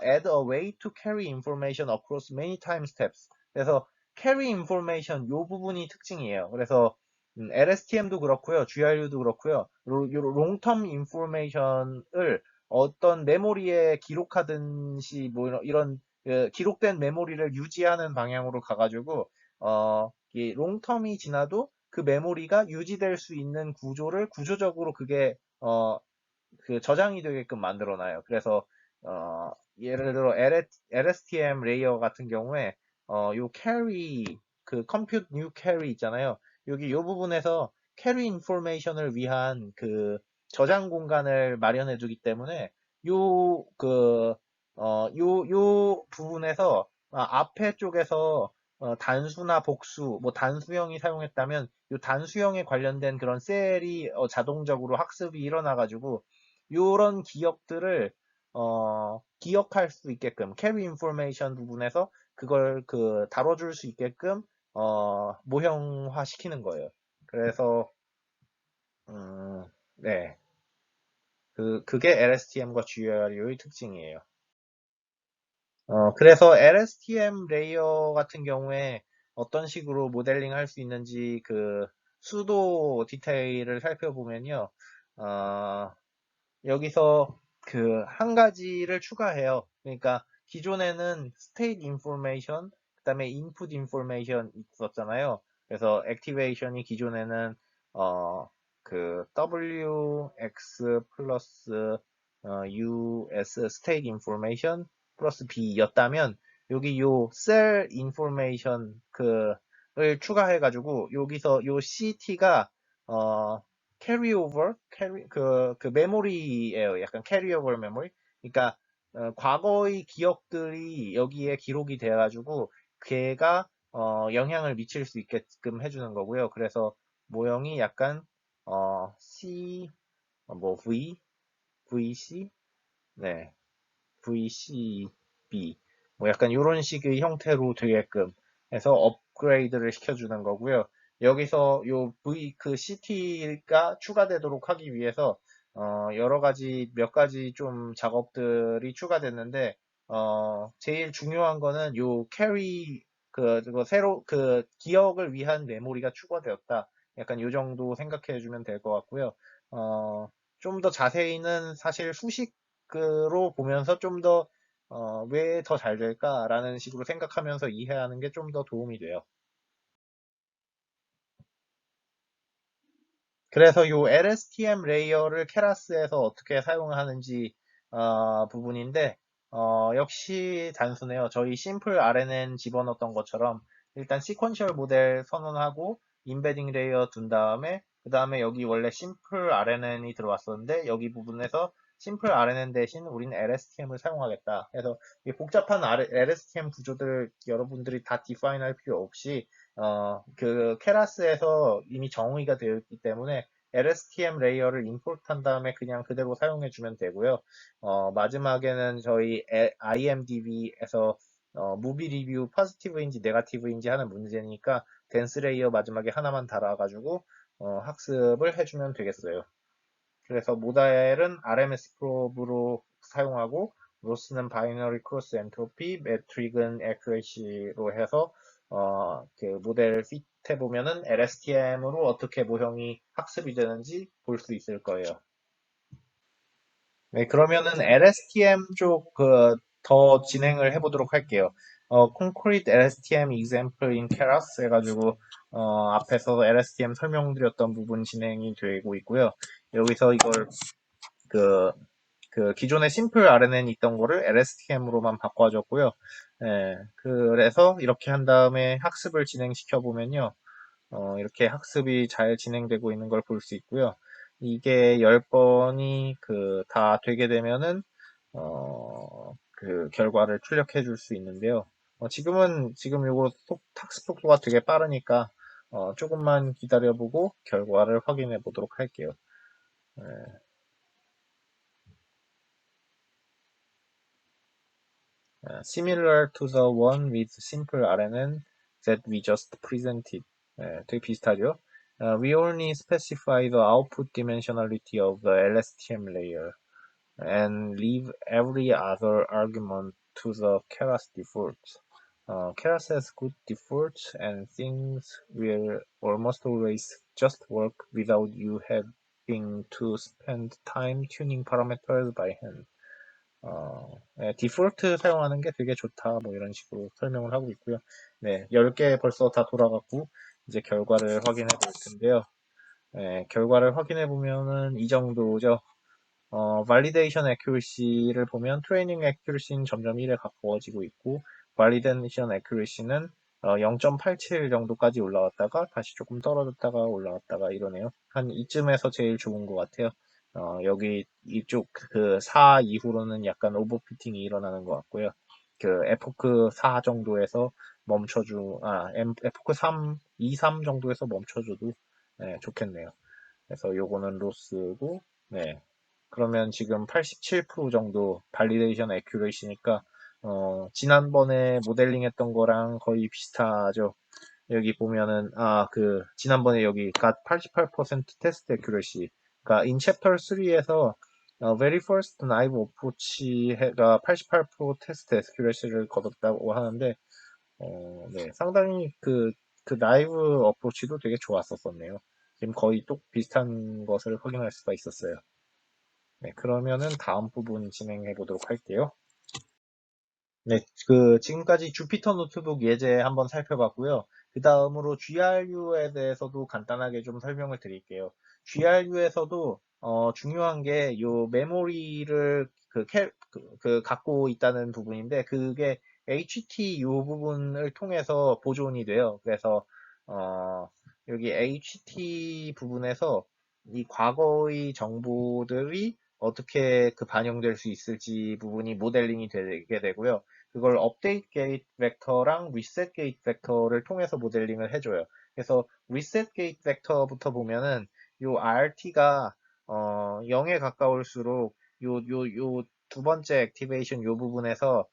Speaker 1: add a way to carry information across many time steps. 그래서 carry information 요 부분이 특징이에요. 그래서 LSTM도 그렇고요, GRU도 그렇고요. long-term information을 어떤 메모리에 기록하든지 뭐 이런 기록된 메모리를 유지하는 방향으로 가가지고 이 롱텀이 지나도 그 메모리가 유지될 수 있는 구조를 구조적으로 그게 저장이 되게끔 만들어놔요. 그래서 예를 들어 LSTM 레이어 같은 경우에 요 carry compute new carry 있잖아요. 여기 요 부분에서 carry information을 위한 저장 공간을 마련해 두기 때문에 요 부분에서 앞에 쪽에서 단수나 복수, 뭐 단수형이 사용했다면 요 단수형에 관련된 그런 셀이 자동적으로 학습이 일어나가지고 요런 기억들을 기억할 수 있게끔 carry information 부분에서 그걸 다뤄줄 수 있게끔 모형화 시키는 거예요. 그래서 네. 그게 LSTM과 GRU의 특징이에요. 그래서 LSTM 레이어 같은 경우에 어떤 식으로 모델링 할 수 있는지 수도 디테일을 살펴보면요. 어, 여기서 한 가지를 추가해요. 그러니까 기존에는 state information, 그다음에 input information 있었잖아요. 그래서 activation이 기존에는 WX 플러스 US state information 플러스 B였다면 여기 요 cell information 를 추가해가지고 여기서 요 CT가 carryover, 메모리예요. 약간 carryover 메모리. 그러니까 과거의 기억들이 여기에 기록이 돼가지고 걔가 영향을 미칠 수 있게끔 해주는 거고요. 그래서 모형이 약간 C V, VC, 네, VCB 뭐 약간 이런 식의 형태로 되게끔 해서 업그레이드를 시켜주는 거고요. 여기서 요 CT가 추가되도록 하기 위해서 여러 가지 몇 가지 좀 작업들이 추가됐는데 제일 중요한 거는 요 캐리 새로 기억을 위한 메모리가 추가되었다. 약간 요 정도 생각해 주면 될 것 같고요. 좀 더 자세히는 사실 수식으로 보면서 좀 더 왜 더 잘 될까라는 식으로 생각하면서 이해하는 게 좀 더 도움이 돼요. 그래서 요 LSTM 레이어를 케라스에서 어떻게 사용하는지 부분인데 역시 단순해요. 저희 심플 RNN 집어넣었던 것처럼 일단 시퀀셜 모델 선언하고 임베딩 레이어 둔 다음에 그 다음에 여기 원래 심플 RNN이 들어왔었는데 여기 부분에서 심플 RNN 대신 우린 LSTM을 사용하겠다. 그래서 이 복잡한 LSTM 구조들 여러분들이 다 디파인 할 필요 없이 케라스에서 이미 정의가 되어 있기 때문에 LSTM 레이어를 임포트한 다음에 그냥 그대로 사용해 주면 되고요. 마지막에는 저희 IMDb에서 무비 리뷰 포지티브인지 네거티브인지 하는 문제니까 댄스 레이어 마지막에 하나만 달아가지고 학습을 해주면 되겠어요. 그래서 모델은 RMS 프로브로 사용하고 로스는 바이너리 크로스 엔트로피, 매트릭은 애큐레시로 해서 모델 핏 해보면은 LSTM으로 어떻게 모형이 학습이 되는지 볼 수 있을 거예요. 네, 그러면은 LSTM 쪽 더 진행을 해보도록 할게요. Concrete LSTM Example in Keras 해가지고 앞에서 LSTM 설명드렸던 부분 진행이 되고 있고요. 여기서 이걸 그, 기존에 심플 RNN 있던 거를 LSTM으로만 바꿔줬고요. 예, 그래서 이렇게 한 다음에 학습을 진행시켜 보면요. 이렇게 학습이 잘 진행되고 있는 걸 볼 수 있고요. 이게 10번이 다 되게 되면은 결과를 출력해 줄 수 있는데요. 지금 요거 학습 속도가 되게 빠르니까 조금만 기다려보고 결과를 확인해 보도록 할게요. 예. Similar to the one with simple RNN that we just presented. 되게 비슷하죠? We only specify the output dimensionality of the LSTM layer and leave every other argument to the Keras defaults. Keras has good defaults and things will almost always just work without you having to spend time tuning parameters by hand. 디폴트 사용하는 게 되게 좋다. 뭐 이런 식으로 설명을 하고 있고요. 네, 10개 벌써 다 돌아갔고, 이제 결과를 확인해 볼 텐데요. 결과를 확인해 보면은 이 정도죠. validation accuracy를 보면 트레이닝 accuracy는 점점 1에 가까워지고 있고, validation accuracy는 0.87 정도까지 올라왔다가 다시 조금 떨어졌다가 올라왔다가 이러네요. 한 이쯤에서 제일 좋은 것 같아요. 여기 이쪽 4 이후로는 약간 오버피팅이 일어나는 것 같고요. 에포크 4 정도에서 에포크 3, 2, 3 정도에서 멈춰줘도 좋겠네요. 그래서 요거는 로스고, 네. 그러면 지금 87% 정도 발리데이션 애큐레이시니까 지난번에 모델링 했던 거랑 거의 비슷하죠. 여기 보면은 지난번에 여기가 88% 테스트 애큐레시. 그러니까 in chapter 3에서 very first naive approach가 88% 테스트 애큐레시를 거뒀다고 하는데 네, 상당히 그 나이브 어프로치도 되게 좋았었네요. 지금 거의 또 비슷한 것을 확인할 수가 있었어요. 네, 그러면은 다음 부분 진행해 보도록 할게요. 네, 지금까지 주피터 노트북 예제 한번 살펴봤고요. 그 다음으로 GRU에 대해서도 간단하게 좀 설명을 드릴게요. GRU에서도 중요한 게 요 메모리를 갖고 있다는 부분인데 그게 HT 요 부분을 통해서 보존이 돼요. 그래서 여기 HT 부분에서 이 과거의 정보들이 어떻게 반영될 수 있을지 부분이 모델링이 되게 되고요. 그걸 업데이트 게이트 벡터랑 리셋 게이트 벡터를 통해서 모델링을 해줘요. 그래서 리셋 게이트 벡터부터 보면은 요 RT가 0에 가까울수록 요 두 번째 액티베이션 요 부분에서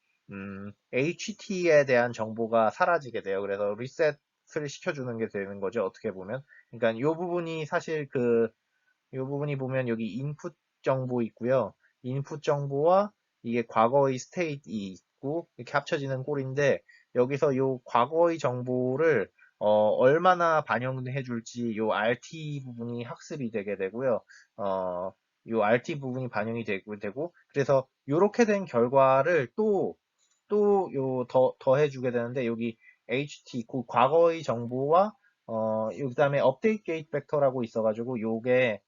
Speaker 1: HT에 대한 정보가 사라지게 돼요. 그래서 리셋을 시켜주는 게 되는 거죠. 어떻게 보면. 그러니까 요 부분이 사실 이 부분이 보면 여기 인풋 정보 있고요. 인풋 정보와 이게 과거의 스테이트 있고 이렇게 합쳐지는 꼴인데 여기서 이 과거의 정보를 얼마나 반영해 줄지 이 RT 부분이 학습이 되게 되고요. 이 RT 부분이 반영이 되고 그래서 이렇게 된 결과를 더해 주게 되는데 여기 HT 그 과거의 정보와 그다음에 업데이트 게이트 벡터라고 있어가지고 요게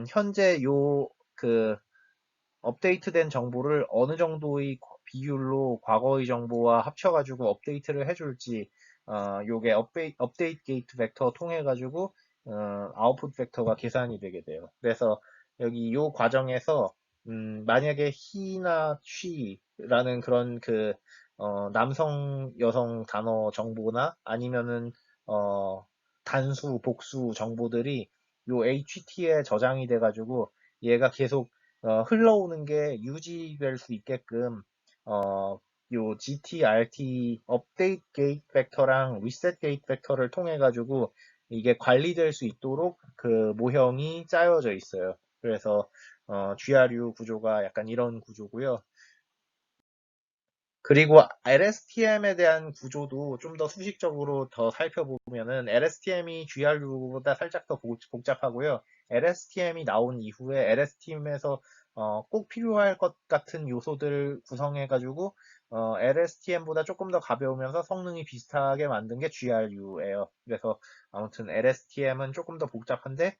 Speaker 1: 현재 업데이트된 정보를 어느 정도의 비율로 과거의 정보와 합쳐가지고 업데이트를 해줄지, 요게 업데이트 게이트 벡터 통해가지고, 아웃풋 벡터가 계산이 되게 돼요. 그래서 여기 요 과정에서, 만약에 he나 she라는 그런 남성, 여성 단어 정보나 아니면은, 단수, 복수 정보들이 요 HT에 저장이 돼가지고 얘가 계속 흘러오는 게 유지될 수 있게끔 요 GTRT 업데이트 게이트 벡터랑 리셋 게이트 벡터를 통해 가지고 이게 관리될 수 있도록 그 모형이 짜여져 있어요. 그래서 GRU 구조가 약간 이런 구조고요. 그리고 LSTM에 대한 구조도 좀 더 수식적으로 더 살펴보면은 LSTM이 GRU보다 살짝 더 복잡하고요. LSTM이 나온 이후에 LSTM에서 꼭 필요할 것 같은 요소들 구성해가지고 LSTM보다 조금 더 가벼우면서 성능이 비슷하게 만든 게 GRU예요. 그래서 아무튼 LSTM은 조금 더 복잡한데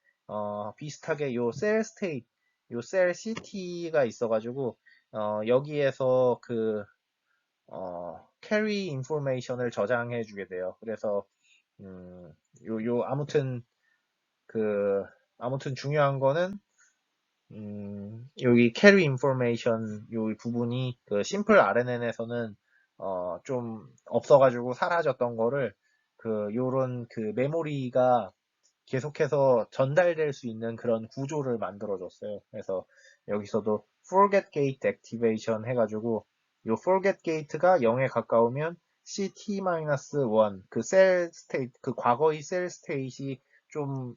Speaker 1: 비슷하게 요 스테이트, 요셀 CT가 있어가지고 여기에서 carry information을 저장해 주게 돼요. 그래서, 아무튼, 아무튼 중요한 거는, 여기 carry information 요 부분이 심플 RNN에서는, 좀 없어가지고 사라졌던 거를, 요런 메모리가 계속해서 전달될 수 있는 그런 구조를 만들어줬어요. 그래서 여기서도 forget gate activation 해가지고 요 forget gate가 0에 가까우면 CT-1 셀 스테이트 과거의 셀 스테이트이 좀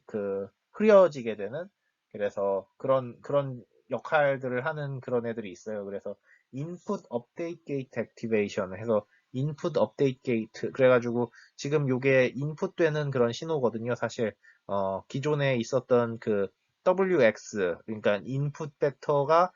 Speaker 1: 흐려지게 되는 그래서 그런 역할들을 하는 그런 애들이 있어요. 그래서 input update gate activation 해서 input update gate 그래가지고 지금 요게 인풋되는 그런 신호거든요. 사실 기존에 있었던 WX, 그러니까 인풋 벡터가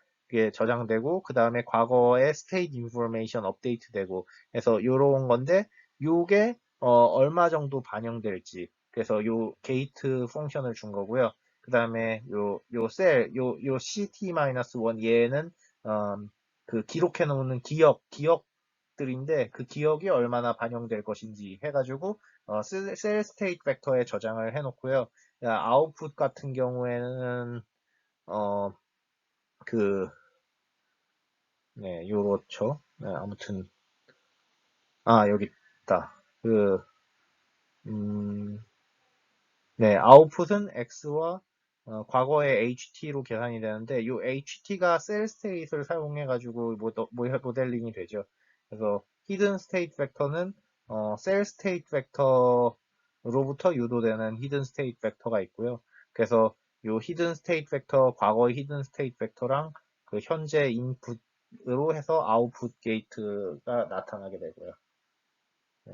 Speaker 1: 저장되고, 그 다음에 과거의 state information 업데이트 되고, 해서 요런 건데, 요게, 얼마 정도 반영될지, 그래서 요 게이트 펑션을 준 거고요. 그 다음에 요 CT-1 얘는, 기록해 놓는 기억들인데, 그 기억이 얼마나 반영될 것인지 해가지고, 셀 스테이트 벡터에 저장을 해놓고요. 아웃풋 같은 경우에는 어, 그, 네, 요렇죠. 네, 아무튼 여기 있다. 음, 네, 아웃풋은 X와 과거에 HT로 계산이 되는데 이 HT가 셀 스테이트를 사용해 가지고 모델링이 되죠. 그래서 히든 스테이트 벡터는 셀 스테이트 벡터로부터 유도되는 히든 스테이트 벡터가 있고요. 그래서 이 히든 스테이트 벡터, 과거의 히든 스테이트 벡터랑 그 현재 인풋으로 해서 아웃풋 게이트가 나타나게 되고요.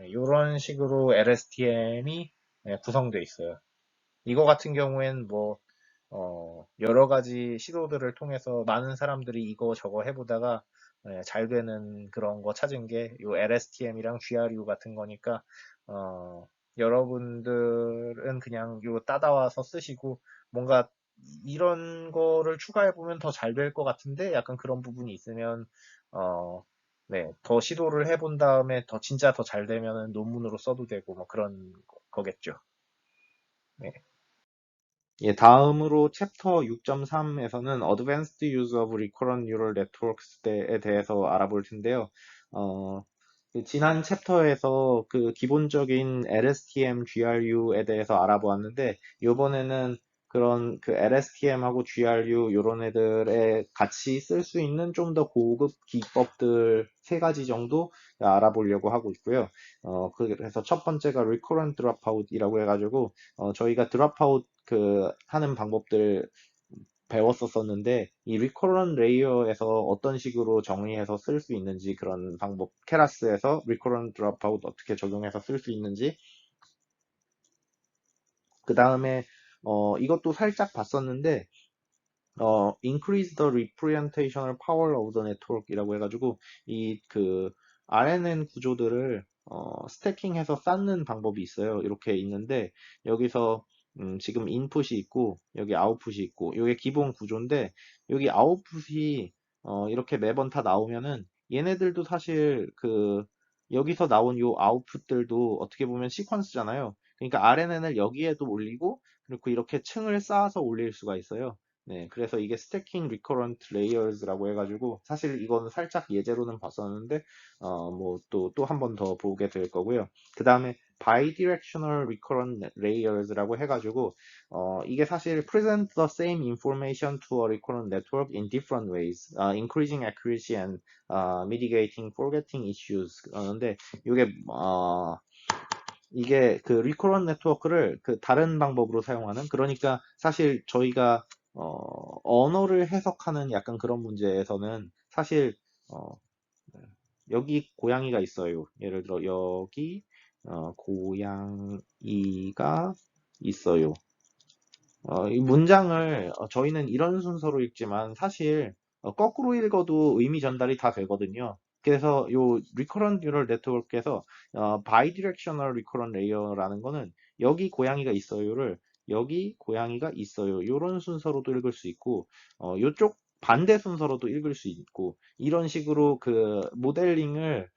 Speaker 1: 이런 식으로 LSTM이 구성되어 있어요. 이거 같은 경우엔 뭐 여러 가지 시도들을 통해서 많은 사람들이 이거 저거 해보다가 잘 되는 그런 거 찾은 게 요 LSTM이랑 GRU 같은 거니까 여러분들은 그냥 요 따다와서 쓰시고 뭔가 이런 거를 추가해보면 더 잘 될 것 같은데 약간 그런 부분이 있으면 어, 네, 더 시도를 해본 다음에 더 진짜 더 잘 되면은 논문으로 써도 되고 뭐 그런 거겠죠. 네. 예, 다음으로 챕터 6.3에서는 Advanced Use of Recurrent Neural Networks에 대해서 알아볼 텐데요. 어, 그 지난 챕터에서 그 기본적인 LSTM, GRU에 대해서 알아보았는데, 이번에는 그런 그 LSTM하고 GRU 이런 애들에 같이 쓸 수 있는 좀 더 고급 기법들 세 가지 정도 알아보려고 하고 있고요. 그래서 첫 번째가 Recurrent Dropout이라고 해가지고, 저희가 드랍아웃 그 하는 방법들 배웠었었는데 이 리커런 레이어에서 어떤 식으로 정의해서 쓸 수 있는지 그런 방법 케라스에서 리커런 드랍아웃 어떻게 적용해서 쓸 수 있는지 그 다음에 이것도 살짝 봤었는데 increase the representational power of the network이라고 해가지고 이 그 RNN 구조들을 스태킹해서 쌓는 방법이 있어요. 이렇게 있는데 여기서 지금 인풋이 있고 여기 아웃풋이 있고 이게 기본 구조인데 여기 아웃풋이 이렇게 매번 다 나오면은 얘네들도 사실 그 여기서 나온 요 아웃풋들도 어떻게 보면 시퀀스잖아요. 그러니까 RNN을 여기에도 올리고 그리고 이렇게 층을 쌓아서 올릴 수가 있어요. 네, 그래서 이게 스태킹 리커런트 레이어즈라고 해가지고 사실 이거는 살짝 예제로는 봤었는데 뭐 또 한 번 더 보게 될 거고요. 그 다음에 bidirectional recurrent layers라고 해가지고 이게 사실 present the same information to a recurrent network in different ways, increasing accuracy and mitigating forgetting issues. 그런데 이게 그 리커런 네트워크를 그 다른 방법으로 사용하는 그러니까 사실 저희가 언어를 해석하는 약간 그런 문제에서는 사실 어, 여기 고양이가 있어요. 예를 들어 여기 고양이가 있어요. 이 문장을 저희는 이런 순서로 읽지만 사실 거꾸로 읽어도 의미 전달이 다 되거든요. 그래서 요 recurrent neural network에서 bidirectional recurrent layer라는 거는 여기 고양이가 있어요를 여기 고양이가 있어요. 이런 순서로도 읽을 수 있고 요쪽 반대 순서로도 읽을 수 있고 이런 식으로 그 모델링을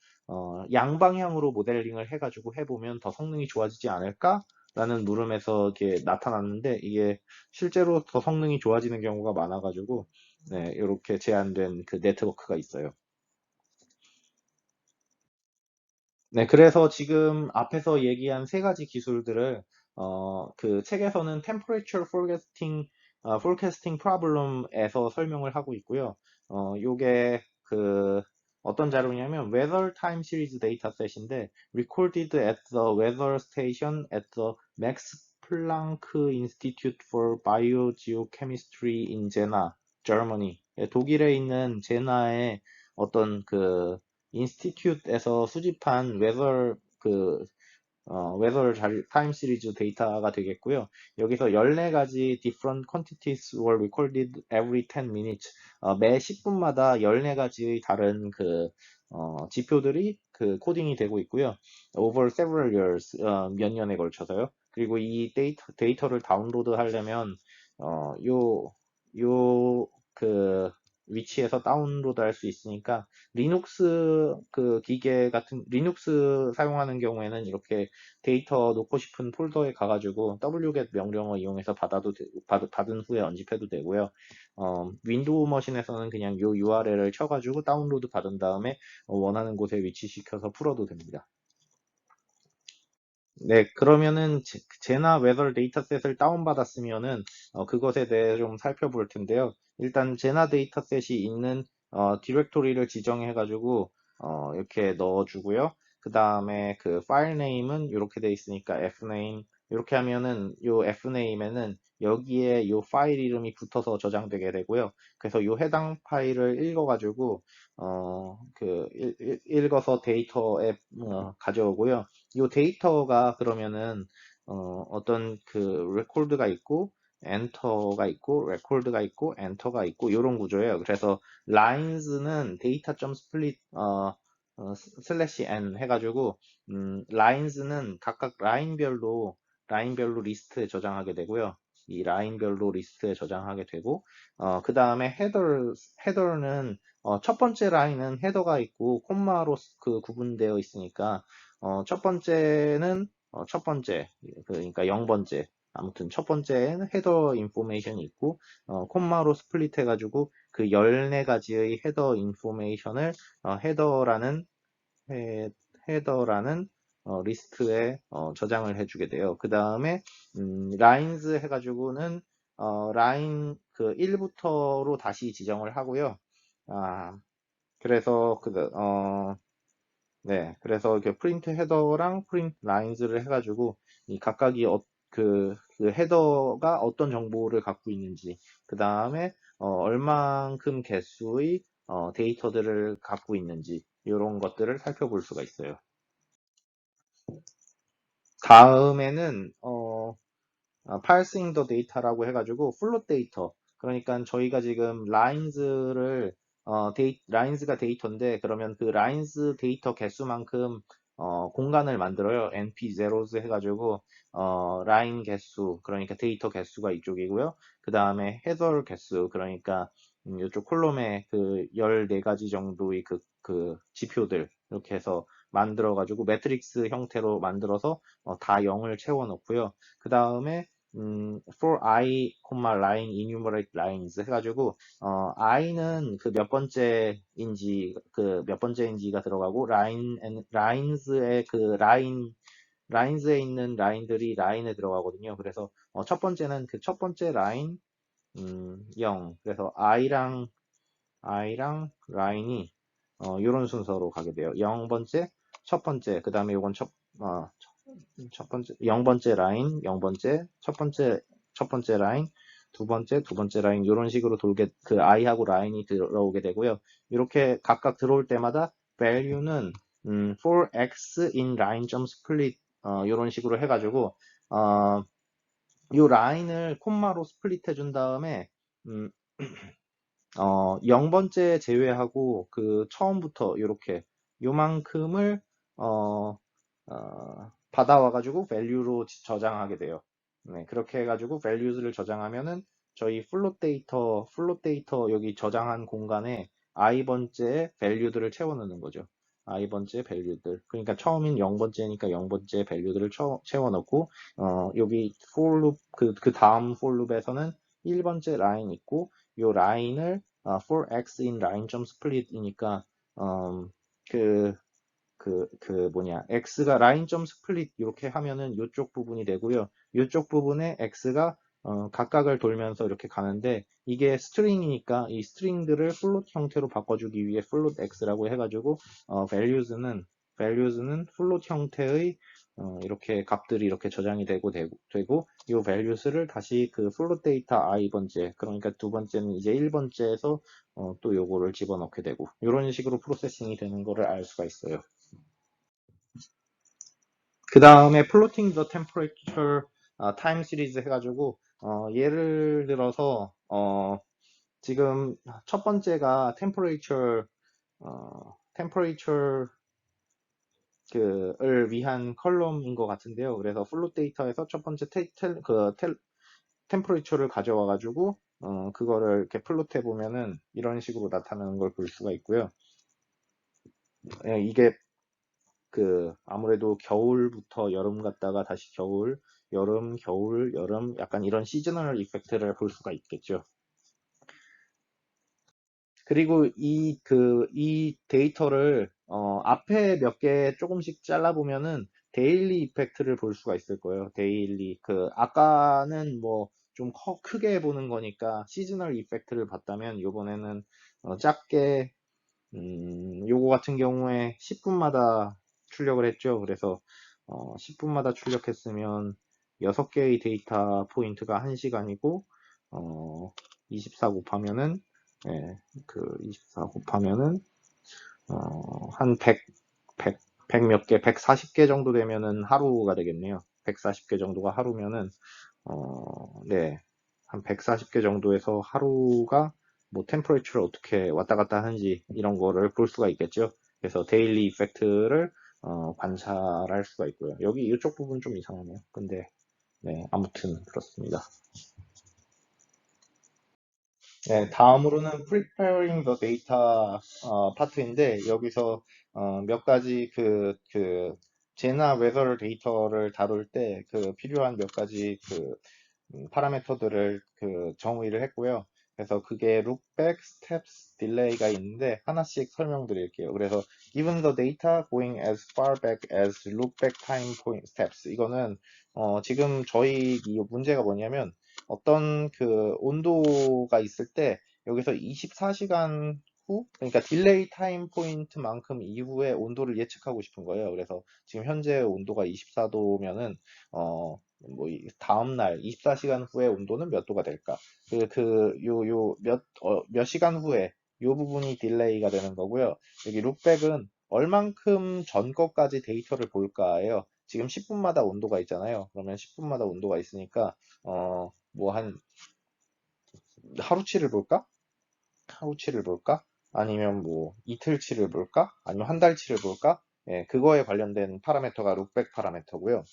Speaker 1: 양방향으로 모델링을 해가지고 해보면 더 성능이 좋아지지 않을까? 라는 물음에서 이렇게 나타났는데 이게 실제로 더 성능이 좋아지는 경우가 많아가지고 네, 이렇게 제한된 그 네트워크가 있어요. 네, 그래서 지금 앞에서 얘기한 세 가지 기술들을 그 책에서는 temperature forecasting problem에서 설명을 하고 있고요. 요게 그 어떤 자료냐면 weather time series dataset인데 recorded at the weather station at the Max Planck Institute for Biogeochemistry in Jena, Germany. 예, 독일에 있는 제나의 어떤 그 인스티튜트에서 수집한 웨더 타임 시리즈 데이터가 되겠고요. 여기서 14가지 different quantities were recorded every 10 minutes. 매 10분마다 14가지의 다른 지표들이 그 코딩이 되고 있고요. over several years, 몇 년에 걸쳐서요. 그리고 이 데이터를 다운로드 하려면, 요 위치에서 다운로드 할 수 있으니까 리눅스 그 기계 같은 리눅스 사용하는 경우에는 이렇게 데이터 놓고 싶은 폴더에 가가지고 wget 명령어 이용해서 받은 후에 언집해도 되고요. 윈도우 머신에서는 그냥 요 URL을 쳐가지고 다운로드 받은 다음에 원하는 곳에 위치시켜서 풀어도 됩니다. 네, 그러면은 제나 웨더 데이터셋을 다운받았으면은 그것에 대해 좀 살펴볼 텐데요. 일단 제나 데이터셋이 있는 디렉토리를 지정해가지고 이렇게 넣어주고요. 그 다음에 그 파일 네임은 이렇게 돼 있으니까 fname 이렇게 하면은 요 fname에는 여기에 요 파일 이름이 붙어서 저장되게 되고요. 그래서 요 해당 파일을 읽어가지고 읽어서 데이터에 가져오고요. 이 데이터가 그러면은 어떤 그 레코드가 있고 엔터가 있고 레코드가 있고 엔터가 있고 이런 구조예요. 그래서 lines는 data.split 슬래시 n 해가지고 lines는 각각 라인별로 리스트에 저장하게 되고요. 이 라인별로 리스트에 저장하게 되고 그 다음에 헤더는 첫 번째 라인은 헤더가 있고 콤마로 그 구분되어 있으니까 첫 번째는 첫 번째 그러니까 0번째 아무튼 첫 번째는 헤더 인포메이션이 있고 콤마로 스플릿 해가지고 그 14가지의 헤더 인포메이션을 헤더라는 헤, 헤더라는 리스트에 저장을 해주게 돼요. 그 다음에 라인즈 해가지고는 라인 그 1부터로 다시 지정을 하고요. 아, 그래서 네, 그래서 이렇게 프린트 헤더랑 프린트 라인즈를 해가지고 이 각각이 그 헤더가 어떤 정보를 갖고 있는지, 그 다음에 얼만큼 개수의 데이터들을 갖고 있는지 이런 것들을 살펴볼 수가 있어요. 다음에는 parsing the data라고 해가지고 플롯 데이터. 그러니까 저희가 지금 라인즈가 데이터인데 그러면 그 라인즈 데이터 개수만큼 공간을 만들어요. np zeros 해가지고 라인 개수 그러니까 데이터 개수가 이쪽이고요. 그 다음에 헤더 개수 그러니까 이쪽 콜롬에 그 14가지 정도의 그 지표들 이렇게 해서 만들어가지고 매트릭스 형태로 만들어서 다 0을 채워 넣고요. 그 다음에 for i, line, enumerate lines 해가지고 i는 그 몇 번째인지가 들어가고 lines의 그 lines에 있는 라인들이 라인에 들어가거든요. 그래서 첫 번째는 그 첫 번째 라인 0. 그래서 i랑 라인이 이런 순서로 가게 돼요. 0번째, 첫 번째, 그 다음에 요건 첫 번째, 0번째 라인, 0번째, 첫 번째 라인, 두 번째 라인, 이런 식으로 그 i하고 라인이 들어오게 되고요. 이렇게 각각 들어올 때마다 value는 for x in line.split 이런 식으로 해가지고 이 라인을 콤마로 스플릿 해준 다음에 음, 0번째 제외하고 그 처음부터 이렇게 요만큼을 받아와가지고 value로 저장하게 돼요. 네, 그렇게 해가지고 values를 저장하면은 저희 플롯 데이터 여기 저장한 공간에 i번째 value들을 채워넣는 거죠. i번째 value들. 그러니까 처음인 0번째니까 0번째 value들을 채워넣고 여기 for loop 그 다음 for loop에서는 1번째 라인 있고 요 라인을 for x in line.split이니까 그 x가 line.split 이렇게 하면은 이쪽 부분이 되고요. 이쪽 부분에 x가 각각을 돌면서 이렇게 가는데 이게 스트링이니까 이 스트링들을 플롯 형태로 바꿔주기 위해 플롯 x라고 해가지고 values는 플롯 형태의 이렇게 값들이 이렇게 저장이 되고 이 values를 다시 그 플롯 데이터 i번째 그러니까 두 번째는 이제 1번째에서 또 요거를 집어넣게 되고 이런 식으로 프로세싱이 되는 거를 알 수가 있어요. 그 다음에 plotting the temperature time series 해가지고 예를 들어서 지금 첫 번째가 temperature 를 위한 컬럼인 것 같은데요. 그래서 플롯 데이터에서 첫 번째 템퍼레이처를 가져와 가지고 그거를 이렇게 플롯해 보면은 이런 식으로 나타나는 걸 볼 수가 있고요. 이게 아무래도 겨울부터 여름 갔다가 다시 겨울, 여름, 겨울, 여름 약간 이런 시즈널 이펙트를 볼 수가 있겠죠. 그리고 이 데이터를 앞에 몇 개 조금씩 잘라보면은 데일리 이펙트를 볼 수가 있을 거예요. 데일리. 아까는 뭐 좀 크게 보는 거니까 시즈널 이펙트를 봤다면, 요번에는 작게, 요거 같은 경우에 10분마다 출력을 했죠. 그래서 10분마다 출력했으면 6개의 데이터 포인트가 1시간이고, 24 곱하면은, 예, 24 곱하면은, 한 100 몇 개, 140개 정도 되면은 하루가 되겠네요. 140개 정도가 하루면은, 네, 한 140개 정도에서 하루가 뭐 템퍼레처를 어떻게 왔다 갔다 하는지 이런 거를 볼 수가 있겠죠. 그래서 데일리 이펙트를 관찰할 수가 있고요. 여기 이쪽 부분 좀 이상하네요. 근데 네, 아무튼 그렇습니다. 네, 다음으로는 preparing the data 파트인데, 여기서 몇 가지 제나 웨더 데이터를 다룰 때 필요한 몇 가지 파라미터들을 정의를 했고요. 그래서 그게 loopback, steps, delay가 있는데 하나씩 설명드릴게요. 그래서 given the data going as far back as loopback time point steps, 이거는 지금 저희 이 문제가 뭐냐면, 어떤 온도가 있을 때 여기서 24시간 후, 그러니까 딜레이 타임 포인트만큼 이후에 온도를 예측하고 싶은 거예요. 그래서 지금 현재 온도가 24도면은 다음날 24시간 후에 온도는 몇 도가 될까? 몇 시간 후에 요 부분이 딜레이가 되는 거고요. 여기 룩백은 얼만큼 전 것까지 데이터를 볼까예요. 지금 10분마다 온도가 있잖아요. 그러면 10분마다 온도가 있으니까 뭐 하루치를 볼까? 하루치를 볼까? 아니면 뭐 이틀치를 볼까? 아니면 한 달치를 볼까? 예, 그거에 관련된 파라미터가 룩백 파라미터고요.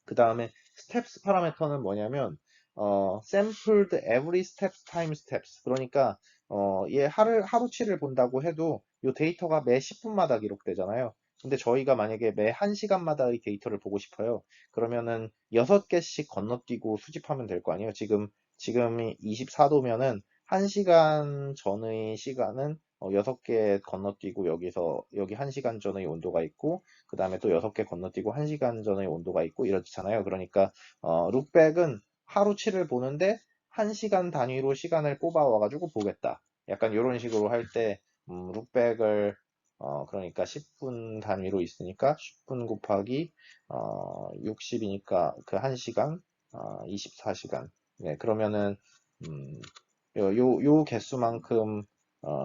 Speaker 1: 그 다음에 steps 파라미터는 뭐냐면 sampled every steps time steps, 그러니까 얘 하루치를 본다고 해도 이 데이터가 매 10분마다 기록되잖아요. 근데 저희가 만약에 매 1시간마다의 데이터를 보고 싶어요. 그러면은 6개씩 건너뛰고 수집하면 될 거 아니에요. 지금이 24도면은 1시간 전의 시간은 6개 건너뛰고, 여기 1시간 전의 온도가 있고, 그 다음에 또 6개 건너뛰고 1시간 전의 온도가 있고 이렇잖아요. 그러니까 룩백은 하루치를 보는데 1시간 단위로 시간을 뽑아와가지고 보겠다. 약간 이런 식으로 할 때 룩백을 그러니까 10분 단위로 있으니까 10분 곱하기 60이니까 그 1시간 24시간. 네, 그러면은 요 개수만큼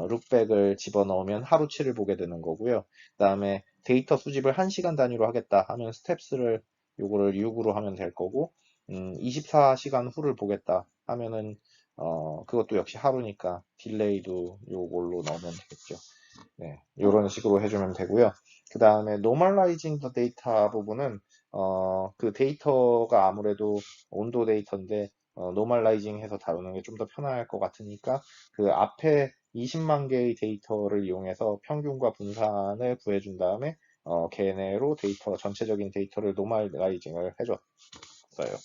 Speaker 1: 룩백을 집어넣으면 하루치를 보게 되는 거고요. 그 다음에 데이터 수집을 1시간 단위로 하겠다 하면 스텝스를 요거를 6으로 하면 될 거고, 24시간 후를 보겠다 하면은 그것도 역시 하루니까 딜레이도 요걸로 넣으면 되겠죠. 네, 이런 식으로 해주면 되고요. 그 다음에 normalizing the data 부분은 그 데이터가 아무래도 온도 데이터인데 normalizing 해서 다루는 게 좀 더 편할 것 같으니까 그 앞에 20만 개의 데이터를 이용해서 평균과 분산을 구해준 다음에 걔네로 전체적인 데이터를 normalizing을 해줬어요.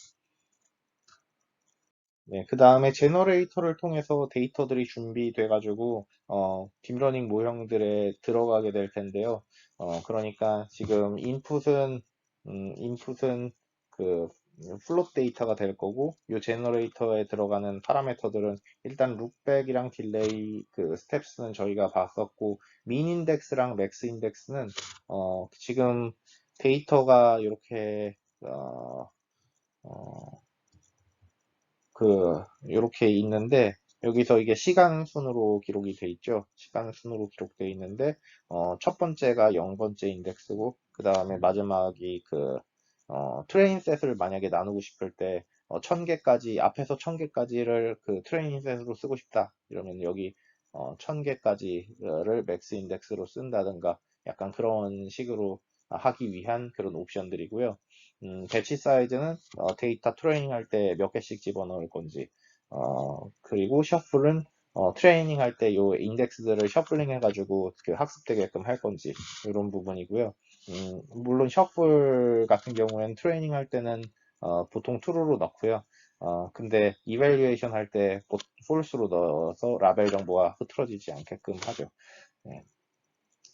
Speaker 1: 네, 그 다음에 제너레이터를 통해서 데이터들이 준비돼가지고 딥러닝 모형들에 들어가게 될 텐데요. 그러니까 지금 인풋은 그 플롯 데이터가 될 거고, 이 제너레이터에 들어가는 파라미터들은 일단 룩백이랑 딜레이 스텝스는 저희가 봤었고, 민 인덱스랑 맥스 인덱스는 지금 데이터가 이렇게 어, 요렇게 있는데, 여기서 이게 시간 순으로 기록이 돼 있죠. 시간 순으로 기록되어 있는데, 첫 번째가 0번째 인덱스고, 그 다음에 마지막이 트레인 셋을 만약에 나누고 싶을 때, 1000개까지, 앞에서 1000개까지를 트레인 셋으로 쓰고 싶다. 이러면 여기, 1000개까지를 맥스 인덱스로 쓴다든가, 약간 그런 식으로 하기 위한 그런 옵션들이고요. 배치 사이즈는 데이터 트레이닝 할 때 몇 개씩 집어넣을 건지, 그리고 셔플은 트레이닝 할 때 요 인덱스들을 셔플링 해가지고 학습되게끔 할 건지, 이런 부분이고요. 물론 셔플 같은 경우에는 트레이닝 할 때는 보통 true로 넣고요. 근데 이밸류에이션 할 때 false로 넣어서 라벨 정보가 흐트러지지 않게끔 하죠. 네,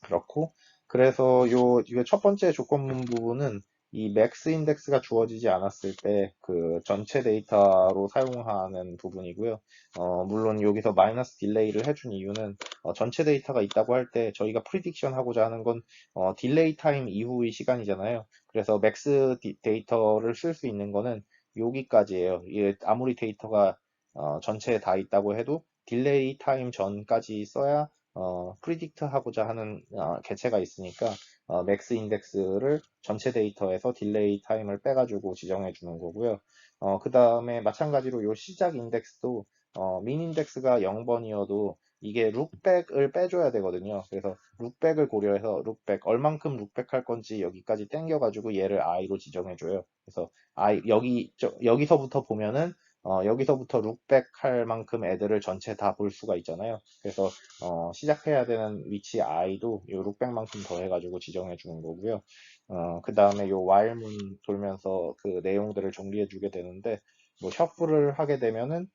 Speaker 1: 그렇고, 그래서 이게 첫 번째 조건문 부분은 이 맥스 인덱스가 주어지지 않았을 때 그 전체 데이터로 사용하는 부분이고요. 물론 여기서 마이너스 딜레이를 해준 이유는 전체 데이터가 있다고 할 때 저희가 프리딕션 하고자 하는 건 딜레이 타임 이후의 시간이잖아요. 그래서 맥스 데이터를 쓸 수 있는 거는 여기까지예요. 아무리 데이터가 전체에 다 있다고 해도 딜레이 타임 전까지 써야 프리딕트 하고자 하는 개체가 있으니까 맥스 인덱스를 전체 데이터에서 딜레이 타임을 빼가지고 지정해 주는 거고요. 그 다음에 마찬가지로 요 시작 인덱스도 민 인덱스가 0번이어도 이게 룩백을 빼줘야 되거든요. 그래서 룩백을 고려해서 룩백 얼만큼 룩백할 건지 여기까지 땡겨가지고 얘를 i로 지정해줘요. 그래서 여기서부터 보면은 여기서부터 룩백 할 만큼 애들을 전체 다 볼 수가 있잖아요. 그래서 시작해야 되는 위치 i도 요 룩백만큼 더 해가지고 지정해 주는 거고요. 그 다음에 요 while문 돌면서 그 내용들을 정리해 주게 되는데 뭐 셔플을 하게 되면은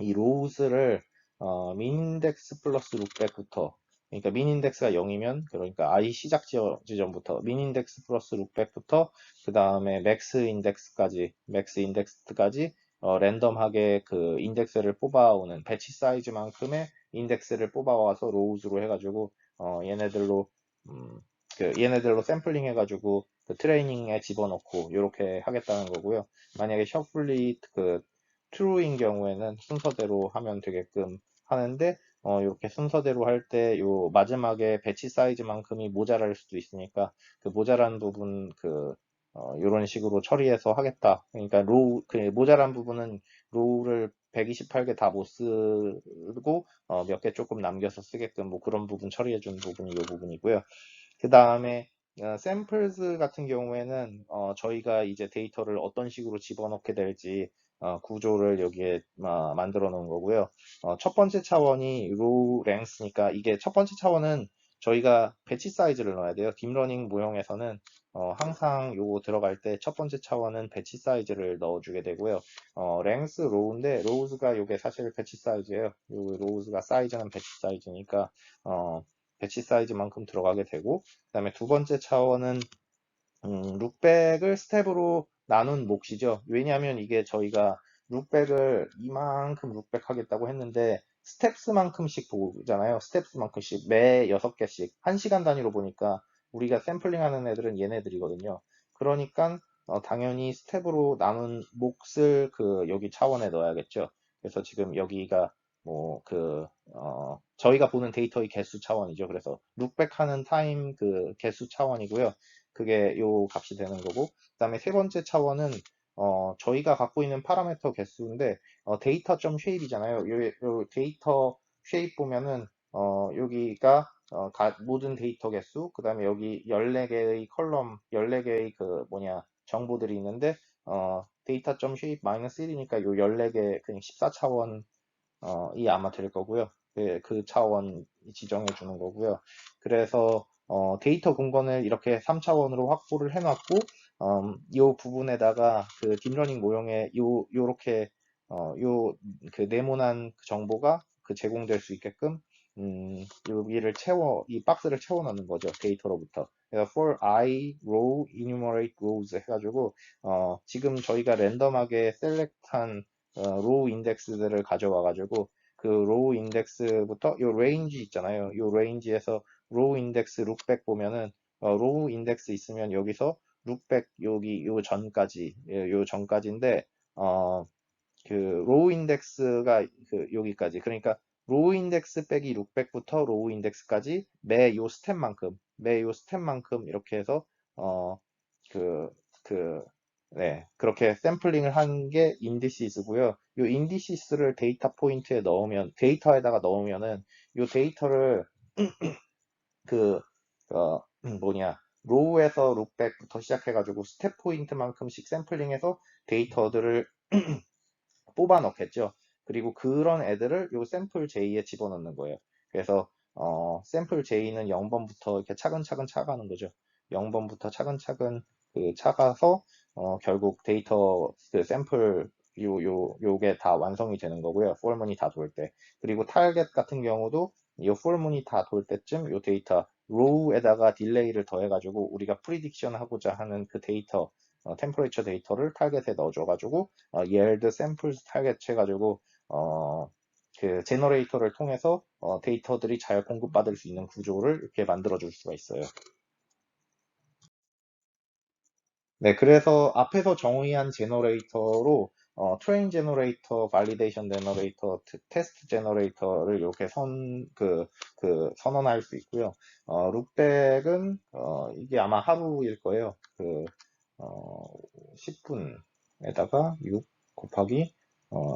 Speaker 1: 이 로우스를 민인덱스 플러스 룩백부터 그러니까 민인덱스가 0이면 그러니까 i 시작 지점부터 민인덱스 플러스 룩백부터 그 다음에 맥스 인덱스까지 랜덤하게 그 인덱스를 뽑아오는 배치 사이즈만큼의 인덱스를 뽑아와서 로우즈로 해가지고 얘네들로 음, 얘네들로 샘플링 해가지고 그 트레이닝에 집어넣고 이렇게 하겠다는 거고요. 만약에 셔플리 그 true인 경우에는 순서대로 하면 되게끔 하는데 이렇게 순서대로 할 때 요 마지막에 배치 사이즈만큼이 모자랄 수도 있으니까 그 모자란 부분 요런 식으로 처리해서 하겠다. 그러니까 그 모자란 부분은 로우를 128개 다 못 쓰고 몇 개 조금 남겨서 쓰게끔 뭐 그런 부분 처리해 준 부분이 이 부분이고요. 그 다음에 샘플스 같은 경우에는 저희가 이제 데이터를 어떤 식으로 집어넣게 될지 구조를 여기에 만들어 놓은 거고요. 첫 번째 차원이 row length니까 이게 첫 번째 차원은 저희가 배치 사이즈를 넣어야 돼요. 딥러닝 모형에서는 항상 요거 들어갈 때 첫 번째 차원은 배치 사이즈를 넣어주게 되고요. length row인데 rows가 요게 사실 배치 사이즈예요. 요 rows가 사이즈는 배치 사이즈니까 배치 사이즈만큼 들어가게 되고 그 다음에 두 번째 차원은 룩백을 스텝으로 나눈 몫이죠. 왜냐하면 이게 저희가 룩백을 이만큼 룩백 하겠다고 했는데 스텝스만큼씩 보잖아요. 스텝스만큼씩 매 6개씩 1시간 단위로 보니까 우리가 샘플링하는 애들은 얘네들이거든요. 그러니까 당연히 스텝으로 나눈 몫을 여기 차원에 넣어야겠죠. 그래서 지금 여기가 저희가 보는 데이터의 개수 차원이죠. 그래서 룩백 하는 타임 개수 차원이고요. 그게 요 값이 되는 거고, 그 다음에 세 번째 차원은 저희가 갖고 있는 파라미터 개수인데 데이터.점 쉐입이잖아요. 요 데이터 쉐입 보면은 여기가 모든 데이터 개수, 그 다음에 여기 14개의 컬럼, 14개의 정보들이 있는데 데이터.점 쉐입 마이너스 1이니까 요 14개 그냥 14차원 이 아마 될 거고요. 그 차원 지정해 주는 거고요. 그래서 데이터 공간을 이렇게 3차원으로 확보를 해놨고 이 부분에다가 그 딥러닝 모형에 요렇게 네모난 정보가 제공될 수 있게끔 여기를 이 박스를 채워 넣는 거죠. 데이터로부터. 그래서 for i row enumerate rows 해가지고 지금 저희가 랜덤하게 셀렉트한 로우 인덱스들을 가져와 가지고 그 로우 인덱스부터 요 레인지 있잖아요. 요 레인지에서 로우 인덱스 룩백 보면은 로우 인덱스 있으면 여기서 룩백 여기 요 전까지인데 로우 인덱스가 여기까지 그러니까 로우 인덱스 빼기 룩백부터 로우 인덱스까지 매 요 스텝만큼 이렇게 해서 어, 그, 그, 네, 그렇게 샘플링을 한 게 인디시스고요. 이 인디시스를 데이터에다가 넣으면은 이 데이터를 그, 로우에서 룩백부터 시작해가지고 스텝 포인트만큼씩 샘플링해서 데이터들을 뽑아 넣겠죠. 그리고 그런 애들을 요 샘플 J에 집어넣는 거예요. 그래서 샘플 J는 0번부터 이렇게 차근차근 차가는 거죠. 0번부터 차근차근 차가서 결국 데이터 샘플 요게 다 완성이 되는 거고요. 폴문이 다 돌 때. 그리고 타겟 같은 경우도 이 폴문이 다 돌 때쯤 요 데이터 row에다가 딜레이를 더해가지고 우리가 프리딕션 하고자 하는 그 데이터, 템퍼레이처 데이터를 타겟에 넣어줘가지고 yield samples 타겟 해가지고 그 제너레이터를 통해서 데이터들이 잘 공급받을 수 있는 구조를 이렇게 만들어 줄 수가 있어요. 네, 그래서 앞에서 정의한 제너레이터로 트레인 제너레이터, 발리데이션 제너레이터, 테스트 제너레이터를 이렇게 선언할 수 있고요. 룩백은 이게 아마 하루일 거예요. 10분에다가 6 곱하기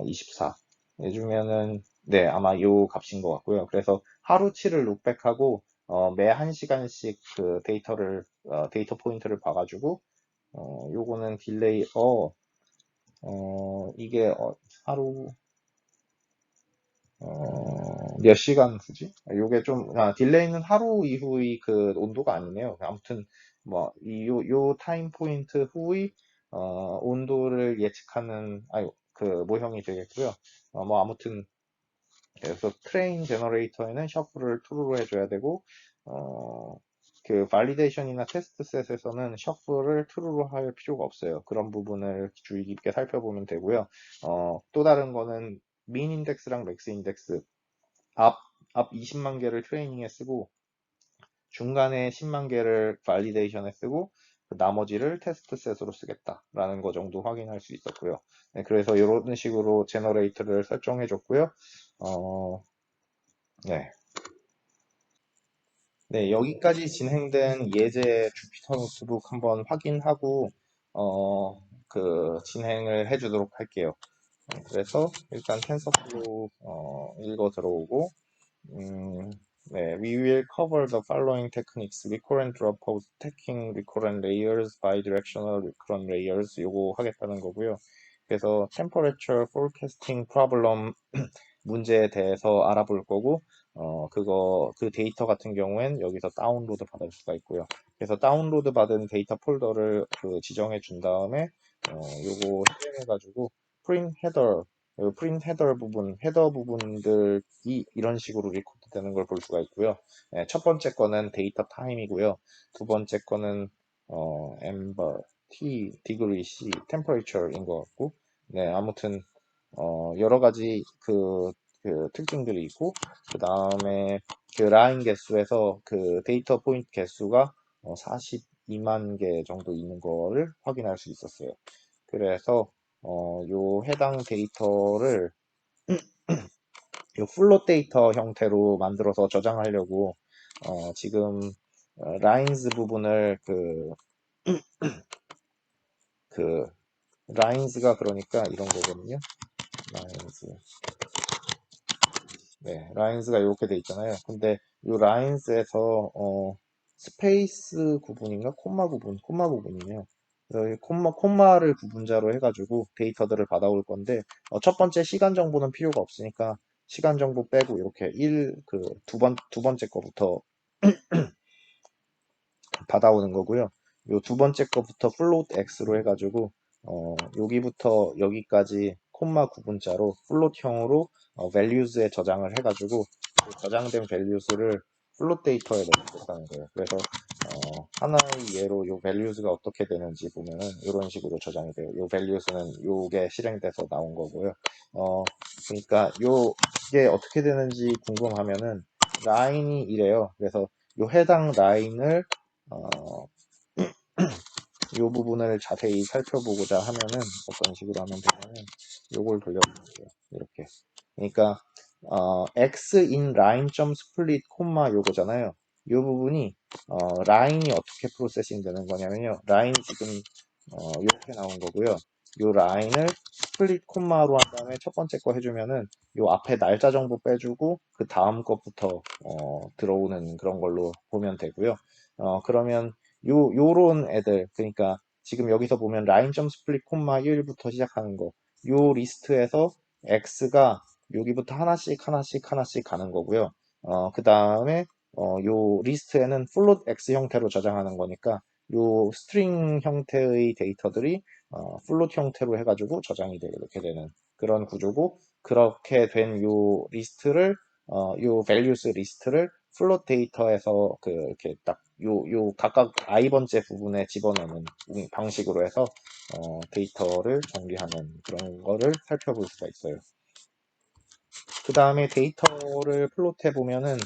Speaker 1: 24 해주면은 네, 아마 요 값인 것 같고요. 그래서 하루치를 룩백하고 매 1시간씩 그 데이터 포인트를 봐가지고 요거는 딜레이, 이게, 하루, 몇 시간 후지? 요게 좀, 딜레이는 하루 이후의 그 온도가 아니네요. 아무튼, 뭐, 요 타임 포인트 후의, 온도를 예측하는, 그 모형이 되겠고요. 뭐, 아무튼, 그래서 트레인 제너레이터에는 셔플을 true로 해줘야 되고, 그 발리데이션이나 테스트 셋에서는 셔플을 true로 할 필요가 없어요. 그런 부분을 주의 깊게 살펴보면 되고요. 또 다른 거는 민 인덱스랑 맥스 인덱스 앞, 앞 20만 개를 트레이닝에 쓰고 중간에 10만 개를 발리데이션에 쓰고 그 나머지를 테스트 셋으로 쓰겠다라는 거 정도 확인할 수 있었고요. 네, 그래서 이런 식으로 제너레이터를 설정해 줬고요. 네. 네, 여기까지 진행된 예제 주피터 노트북 한번 확인하고, 진행을 해주도록 할게요. 그래서 일단 텐서플로우, 읽어 들어오고, 음, 네, we will cover the following techniques. recurrent dropout, stacking recurrent layers, bidirectional recurrent layers. 요거 하겠다는 거고요. 그래서 temperature forecasting problem 문제에 대해서 알아볼 거고, 그 데이터 같은 경우엔 여기서 다운로드 받을 수가 있고요. 그래서 다운로드 받은 데이터 폴더를 지정해 준 다음에, 요거 실행해가지고, print header, 프린트 헤더 부분, 헤더 부분들이 이런 식으로 리코드 되는 걸 볼 수가 있고요. 네, 첫 번째 거는 데이터 타임이고요. 두 번째 거는 엠버, T, 디그리, C, 템퍼레이처인 것 같고, 네, 아무튼 여러 가지 그 특징들이 있고, 그 다음에 그 라인 개수에서 그 데이터 포인트 개수가 42만 개 정도 있는 거를 확인할 수 있었어요. 그래서 요 해당 데이터를 요 플롯 데이터 형태로 만들어서 저장하려고 지금 라인즈 부분을 그 라인즈가 그러니까 이런 거거든요. 라인즈. 네, 라인즈가 이렇게 돼 있잖아요. 근데 이 라인즈에서 스페이스 구분인가? 콤마 구분이네요. 그래서 이 콤마를 구분자로 해가지고 데이터들을 받아올 건데 첫 번째 시간 정보는 필요가 없으니까 시간 정보 빼고 이렇게 두 번째 거부터 받아오는 거고요. 요 두 번째 거부터 플롯 x로 해가지고 여기부터 여기까지 콤마 구분자로 플롯형으로 values에 저장을 해가지고 그 저장된 values를 플롯 데이터에 넣겠다는 거예요. 그래서 하나의 예로 요 values가 어떻게 되는지 보면은 이런 식으로 저장이 돼요. 요 values는 요게 실행돼서 나온 거고요. 그러니까 요게 어떻게 되는지 궁금하면은 라인이 이래요. 그래서 요 해당 라인을 어, 이 부분을 자세히 살펴보고자 하면은 어떤 식으로 하면 되냐면 요걸 돌려볼게요. 이렇게. 그러니까 x in line split 콤마 요거잖아요. 이 부분이 라인이 어떻게 프로세싱 되는 거냐면요. 라인 지금 이렇게 나온 거고요. 이 라인을 스플릿 콤마로 한 다음에 첫 번째 거 해주면은 요 앞에 날짜 정보 빼주고 그 다음 것부터 들어오는 그런 걸로 보면 되고요. 그러면 요런 애들, 그러니까 지금 여기서 보면 라인.스플릿 콤마 1부터 시작하는 거, 요 리스트에서 x가 여기부터 하나씩 하나씩 하나씩 가는 거고요. 그 다음에 요 리스트에는 플롯 x 형태로 저장하는 거니까 요 스트링 형태의 데이터들이 플롯 형태로 해가지고 저장이 되게 되는 그런 구조고, 그렇게 된 요 리스트를 요 values 리스트를 플롯 데이터에서 그 이렇게 딱 요 각각 i번째 부분에 집어넣는 방식으로 해서 데이터를 정리하는 그런 거를 살펴볼 수가 있어요. 그 다음에 데이터를 플롯해 보면은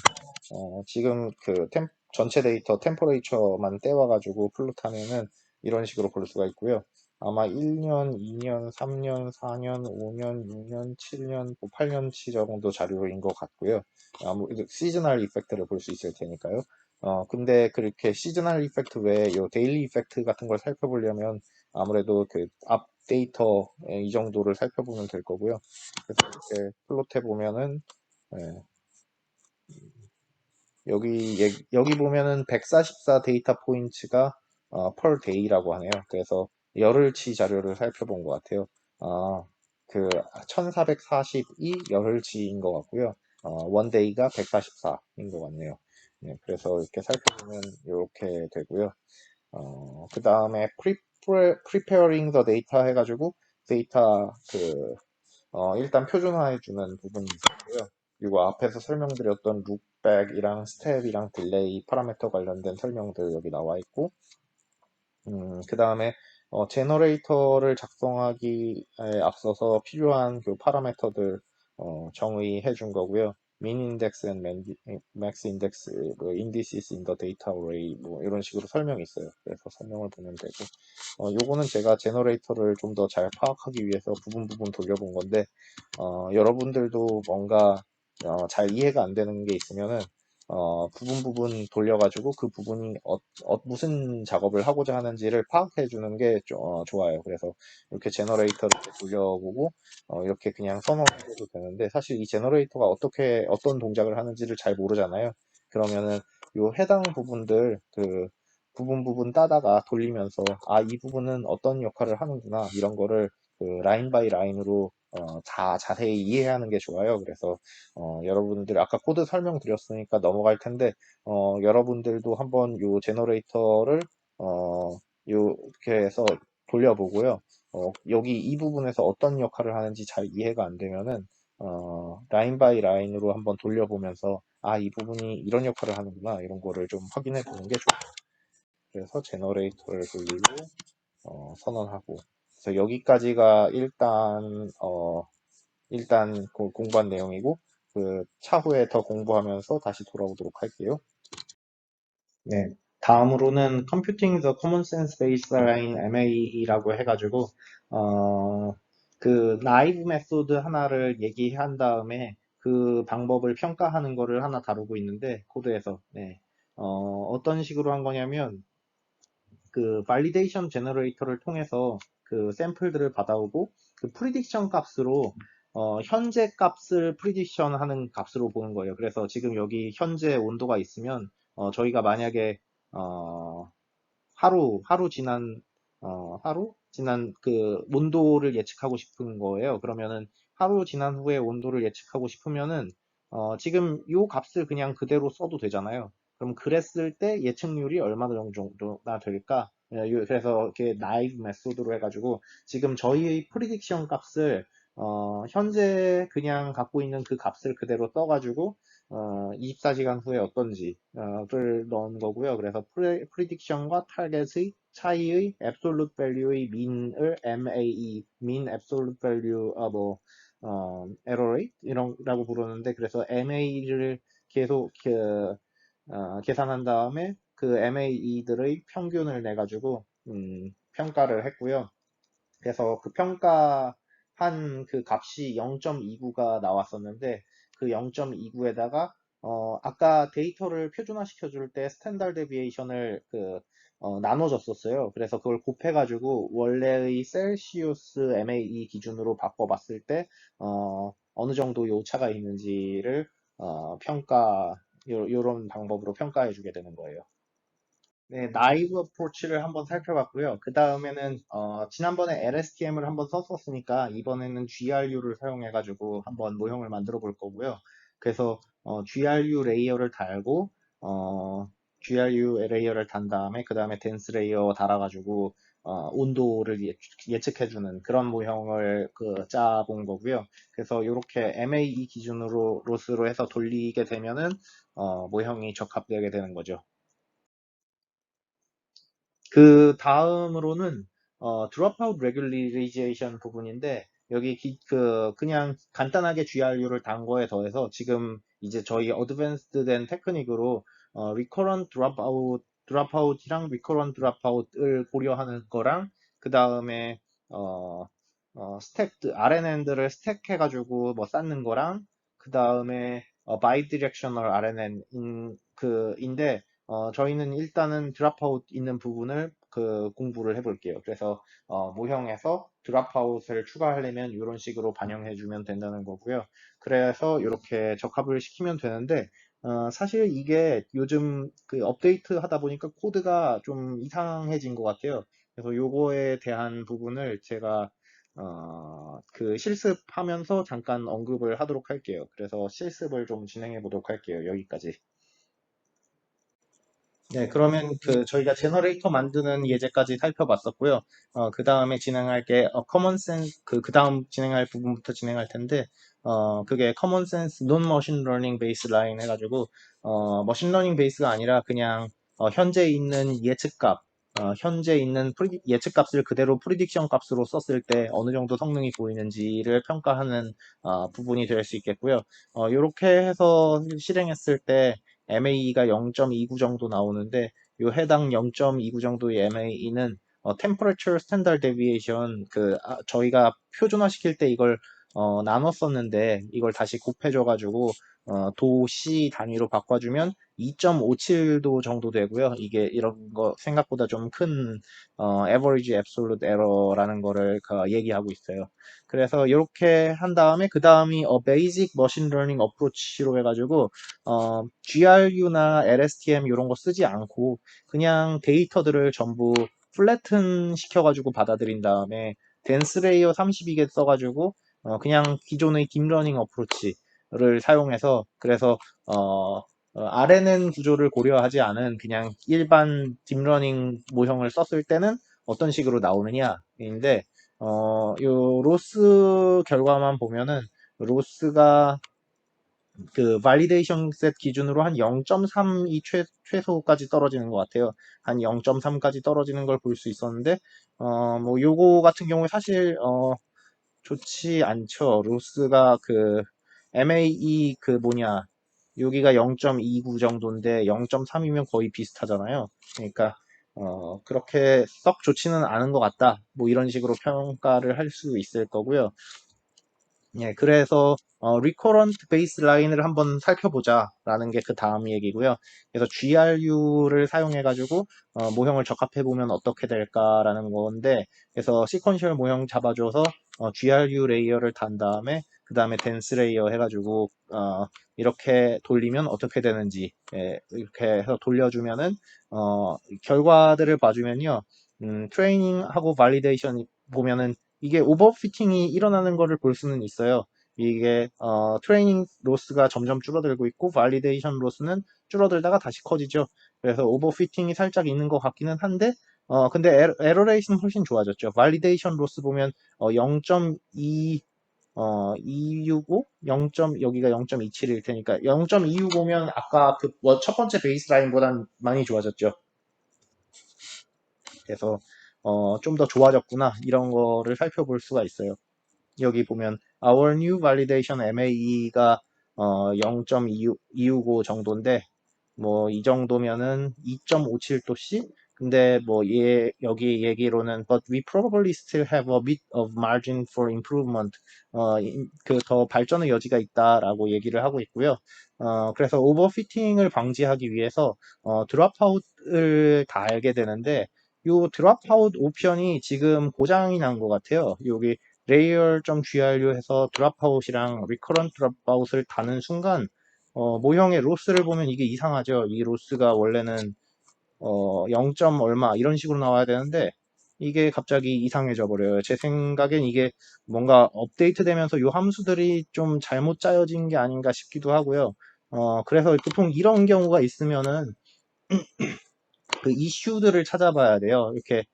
Speaker 1: 지금 그 전체 데이터 템퍼레이처만 떼와가지고 플롯하면은 이런 식으로 볼 수가 있고요. 아마 1년, 2년, 3년, 4년, 5년, 6년, 7년, 8년치 정도 자료인 것 같고요. 아무래도 시즈널 이펙트를 볼 수 있을 테니까요. 근데 그렇게 시즈널 이펙트 외에 요 데일리 이펙트 같은 걸 살펴보려면 아무래도 그 앞 데이터 이 정도를 살펴보면 될 거고요. 그래서 이렇게 플롯해 보면은 예, 여기 보면은 144 데이터 포인트가 per day라고 하네요. 그래서 열흘치 자료를 살펴본 것 같아요. 그 1442 열흘치인 것 같고요. one day가 144인 것 같네요. 네, 그래서 이렇게 살펴보면 이렇게 되고요. 그 다음에 preparing the data 해가지고 데이터 일단 표준화해주는 부분이 있었고요. 그리고 앞에서 설명드렸던 룩백이랑 스텝이랑 딜레이 파라미터 관련된 설명들 여기 나와 있고, 그 다음에 제너레이터를 작성하기에 앞서서 필요한 그 파라미터들 정의해 준 거고요. min index and max index, 뭐 indices in the data array 뭐 이런 식으로 설명이 있어요. 그래서 설명을 보면 되고 요거는 제가 제너레이터를 좀 더 잘 파악하기 위해서 부분 부분 돌려본 건데 여러분들도 뭔가 잘 이해가 안 되는 게 있으면은 부분 부분 돌려가지고 그 부분이 무슨 작업을 하고자 하는지를 파악해 주는 게 좋아요. 그래서 이렇게 제너레이터를 돌려보고 이렇게 그냥 선언해도 되는데 사실 이 제너레이터가 어떤 동작을 하는지를 잘 모르잖아요. 그러면은 요 해당 부분들 그 부분 부분 따다가 돌리면서 이 부분은 어떤 역할을 하는구나 이런 거를 그 라인 바이 라인으로 자세히 이해하는 게 좋아요. 그래서 여러분들 아까 코드 설명드렸으니까 넘어갈 텐데 여러분들도 한번 요 제너레이터를 이렇게 해서 돌려보고요. 여기 이 부분에서 어떤 역할을 하는지 잘 이해가 안 되면은 라인 바이 라인으로 한번 돌려보면서 이 부분이 이런 역할을 하는구나 이런 거를 좀 확인해 보는 게 좋아요. 그래서 제너레이터를 돌리고 선언하고 그래서 여기까지가 일단 공부한 내용이고 그 차후에 더 공부하면서 다시 돌아오도록 할게요. 네, 다음으로는 Computing the Common Sense Baseline MAE라고 해가지고 그 나이브 메소드 하나를 얘기한 다음에 그 방법을 평가하는 거를 하나 다루고 있는데 코드에서 네. 어떤 식으로 한 거냐면 그 발리데이션 제너레이터를 통해서 그 샘플들을 받아오고 그 프리딕션 값으로 현재 값을 프리딕션 하는 값으로 보는 거예요. 그래서 지금 여기 현재 온도가 있으면 저희가 만약에 어, 하루 지난 그 온도를 예측하고 싶은 거예요. 그러면은 하루 지난 후에 온도를 예측하고 싶으면은 지금 요 값을 그냥 그대로 써도 되잖아요. 그럼 그랬을 때 예측률이 얼마나 정도나 될까? 그래서 이렇게 나이브 메소드로 해가지고 지금 저희의 프리딕션 값을 현재 그냥 갖고 있는 그 값을 그대로 떠가지고 24시간 후에 어떤지를 넣은 거고요. 그래서 프리딕션과 타겟의 차이의 absolute value의 mean을 MAE, mean absolute value, error rate 이런라고 부르는데 그래서 MA를 계속 계산한 다음에 그 MAE들의 평균을 내가지고 평가를 했고요. 그래서 그 평가한 그 값이 0.29가 나왔었는데 그 0.29에다가 아까 데이터를 표준화 시켜줄 때 스탠다드 데비에이션을 나눠줬었어요. 그래서 그걸 곱해가지고 원래의 셀시우스 MAE 기준으로 바꿔봤을 때 어느 정도 요차가 있는지를 요런 방법으로 평가해주게 되는 거예요. 네, 나이브 어프로치를 한번 살펴봤고요. 그 다음에는 지난번에 LSTM을 한번 썼었으니까 이번에는 GRU를 사용해가지고 한번 모형을 만들어 볼 거고요. 그래서 GRU 레이어를 달고 GRU 레이어를 단 다음에 그 다음에 덴스 레이어 달아가지고 온도를 예측해주는 그런 모형을 짜본 거고요. 그래서 이렇게 MAE 기준으로 로스로 해서 돌리게 되면은 모형이 적합되게 되는 거죠. 그 다음으로는 dropout regularization 부분인데 여기 그냥 간단하게 GRU를 단 거에 더해서 지금 이제 저희 어드밴스드된 테크닉으로 recurrent dropout이랑 recurrent dropout을 고려하는 거랑 그 다음에 RNN들을 스택해가지고 뭐 쌓는 거랑 그 다음에 bidirectional RNN인데 저희는 일단은 드랍아웃 있는 부분을 공부를 해볼게요. 그래서 모형에서 드랍아웃을 추가하려면 이런 식으로 반영해주면 된다는 거고요. 그래서 이렇게 적합을 시키면 되는데 사실 이게 요즘 업데이트 하다 보니까 코드가 좀 이상해진 것 같아요. 그래서 요거에 대한 부분을 제가 실습하면서 잠깐 언급을 하도록 할게요. 그래서 실습을 좀 진행해 보도록 할게요. 여기까지. 네, 그러면 저희가 제너레이터 만드는 예제까지 살펴봤었고요. 그 다음에 진행할 게 커먼 센스 그 다음 진행할 부분부터 진행할 텐데 그게 커먼 센스 논 머신 러닝 베이스 라인 해가지고 머신 러닝 베이스가 아니라 그냥 현재 있는 예측값 현재 있는 예측값을 그대로 프리딕션 값으로 썼을 때 어느 정도 성능이 보이는지를 평가하는 부분이 될 수 있겠고요. 이렇게 해서 실행했을 때 MAE가 0.29 정도 나오는데 요 해당 0.29 정도의 MAE는 Temperature Standard Deviation 저희가 표준화 시킬 때 이걸 나눴었는데 이걸 다시 곱해줘가지고 도시 단위로 바꿔주면 2.57도 정도 되고요. 이게 이런 거 생각보다 좀 큰 Average Absolute Error라는 거를 얘기하고 있어요. 그래서 이렇게 한 다음에 그 다음이 Basic Machine Learning Approach로 해가지고 GRU나 LSTM 이런 거 쓰지 않고 그냥 데이터들을 전부 플래튼 시켜가지고 받아들인 다음에 덴스 레이어 32개 써가지고 그냥 기존의 딥러닝 어프로치를 사용해서 그래서 RNN 구조를 고려하지 않은 그냥 일반 딥러닝 모형을 썼을 때는 어떤 식으로 나오느냐인데 요 로스 결과만 보면은 로스가 발리데이션 셋 기준으로 한 0.3이 최소까지 떨어지는 것 같아요. 한 0.3까지 떨어지는 걸 볼 수 있었는데, 뭐, 요거 같은 경우에 사실, 좋지 않죠. 로스가 MAE 여기가 0.29 정도인데 0.3이면 거의 비슷하잖아요. 그러니까, 그렇게 썩 좋지는 않은 것 같다. 뭐 이런 식으로 평가를 할 수 있을 거고요. 예, 그래서 recurrent baseline을 한번 살펴보자라는 게 그 다음 얘기고요. 그래서 GRU를 사용해가지고 모형을 적합해보면 어떻게 될까라는 건데, 그래서 sequential 모형 잡아줘서 GRU 레이어를 단 다음에 그 다음에 dense 레이어 해가지고 이렇게 돌리면 어떻게 되는지 이렇게 해서 돌려주면은 결과들을 봐주면요, 트레이닝하고 발리데이션 보면은 이게 오버피팅이 일어나는 것을 볼 수는 있어요. 이게 트레이닝 로스가 점점 줄어들고 있고 발리데이션 로스는 줄어들다가 다시 커지죠. 그래서 오버피팅이 살짝 있는 것 같기는 한데 근데 에러 레이스는 훨씬 좋아졌죠. 발리데이션 로스 보면 0.2 265? 0. 여기가 0.27일 테니까 0.265면 아까 첫 번째 베이스라인보단 많이 좋아졌죠. 그래서 좀 더 좋아졌구나 이런 거를 살펴볼 수가 있어요. 여기 보면 Our New Validation MAE가 0.265 정도인데 뭐 이 정도면은 2.57도씨 근데 뭐 여기 얘기로는 but we probably still have a bit of margin for improvement 더 발전의 여지가 있다라고 얘기를 하고 있고요. 그래서 오버피팅을 방지하기 위해서 드롭아웃을 달게 되는데 이 드롭아웃 옵션이 지금 고장이 난 것 같아요. 여기 layer.gru 해서 드롭아웃이랑 recurrent 드롭아웃을 다는 순간 모형의 로스를 보면 이게 이상하죠. 이 로스가 원래는 0점 얼마 이런 식으로 나와야 되는데 이게 갑자기 이상해져 버려요. 제 생각엔 이게 뭔가 업데이트 되면서 이 함수들이 좀 잘못 짜여진 게 아닌가 싶기도 하고요. 그래서 보통 이런 경우가 있으면은 그 이슈들을 찾아봐야 돼요. 이렇게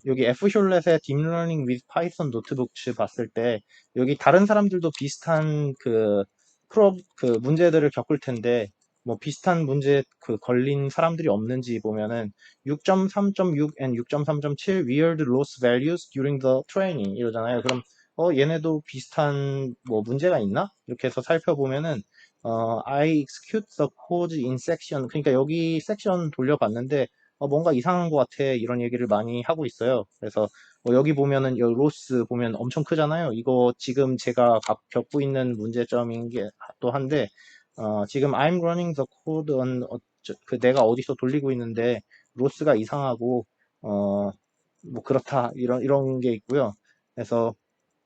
Speaker 1: 여기 F쇼렛의 Deep Learning with Python 노트북츠 봤을 때, 여기 다른 사람들도 비슷한 그 문제들을 겪을 텐데, 뭐 비슷한 문제 걸린 사람들이 없는지 보면은 6.3.6 and 6.3.7 weird loss values during the training 이러잖아요. 그럼 얘네도 비슷한 뭐 문제가 있나? 이렇게 해서 살펴보면은 I execute the code in section. 그러니까 여기 섹션 돌려봤는데 뭔가 이상한 것 같아. 이런 얘기를 많이 하고 있어요. 그래서 여기 보면은 이 로스 보면 엄청 크잖아요. 이거 지금 제가 겪고 있는 문제점인 게 또 한데 지금 I'm running the code on 내가 어디서 돌리고 있는데 로스가 이상하고 뭐 그렇다 이런 게 있고요. 그래서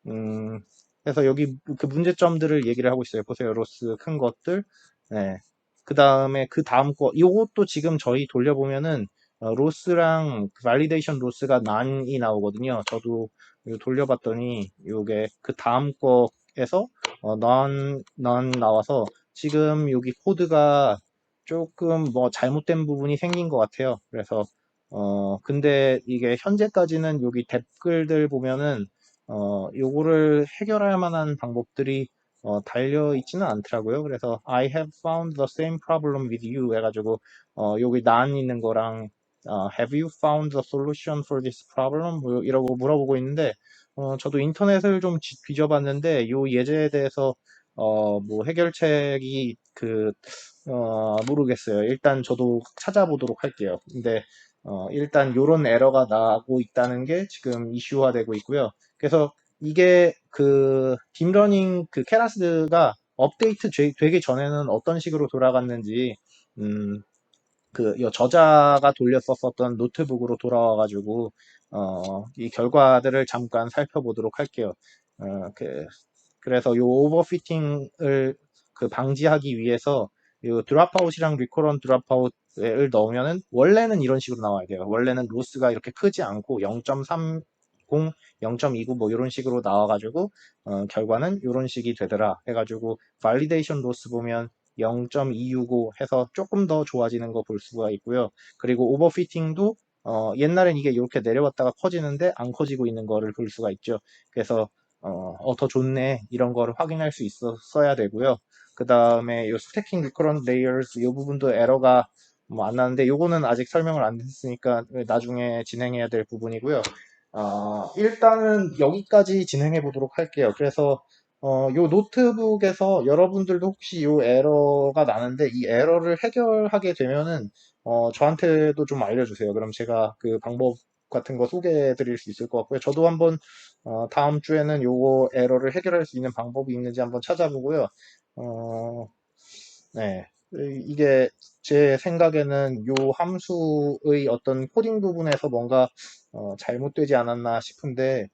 Speaker 1: 음, 그래서 여기 그 문제점들을 얘기를 하고 있어요. 보세요. 로스 큰 것들. 네. 그 다음에 그 다음 거, 이것도 지금 저희 돌려보면은, 로스랑 발리데이션 로스가 난이 나오거든요. 저도 이거 돌려봤더니, 요게 그 다음 거에서, 난 나와서, 지금 여기 코드가 조금 뭐 잘못된 부분이 생긴 것 같아요. 그래서, 근데 이게 현재까지는 여기 댓글들 보면은, 요거를 해결할 만한 방법들이 달려 있지는 않더라고요. 그래서 I have found the same problem with you 해가지고 여기 난 있는 거랑 have you found the solution for this problem? 뭐 이러고 물어보고 있는데 저도 인터넷을 좀 뒤져봤는데 요 예제에 대해서 뭐 해결책이 모르겠어요. 일단 저도 찾아보도록 할게요. 근데 일단 요런 에러가 나고 있다는 게 지금 이슈화되고 있고요. 그래서 이게 딥러닝 케라스가 업데이트 되기 전에는 어떤 식으로 돌아갔는지, 음, 저자가 돌렸었던 노트북으로 돌아와가지고, 이 결과들을 잠깐 살펴보도록 할게요. 그래서 요 오버피팅을 방지하기 위해서 요 드랍아웃이랑 리커런트 드랍아웃을 넣으면은 원래는 이런 식으로 나와야 돼요. 원래는 로스가 이렇게 크지 않고 0.30, 0.29 뭐 이런 식으로 나와가지고 결과는 이런 식이 되더라 해가지고 발리데이션 로스 보면 0.265 해서 조금 더 좋아지는 거 볼 수가 있고요. 그리고 오버피팅도 옛날엔 이게 이렇게 내려왔다가 커지는데 안 커지고 있는 거를 볼 수가 있죠. 그래서 더 좋네. 이런 거를 확인할 수 있었어야 되고요. 그 다음에 요 스태킹 리커런트 레이어스 이 부분도 에러가 뭐 안 나는데 요거는 아직 설명을 안 했으니까 나중에 진행해야 될 부분이고요. 일단은 여기까지 진행해 보도록 할게요. 그래서 요 노트북에서 여러분들도 혹시 요 에러가 나는데 이 에러를 해결하게 되면은 저한테도 좀 알려주세요. 그럼 제가 그 방법 같은 거 소개해 드릴 수 있을 것 같고요. 저도 한번 다음 주에는 요거 에러를 해결할 수 있는 방법이 있는지 한번 찾아보고요. 어, 네. 이게 제 생각에는 요 함수의 어떤 코딩 부분에서 뭔가 잘못되지 않았나 싶은데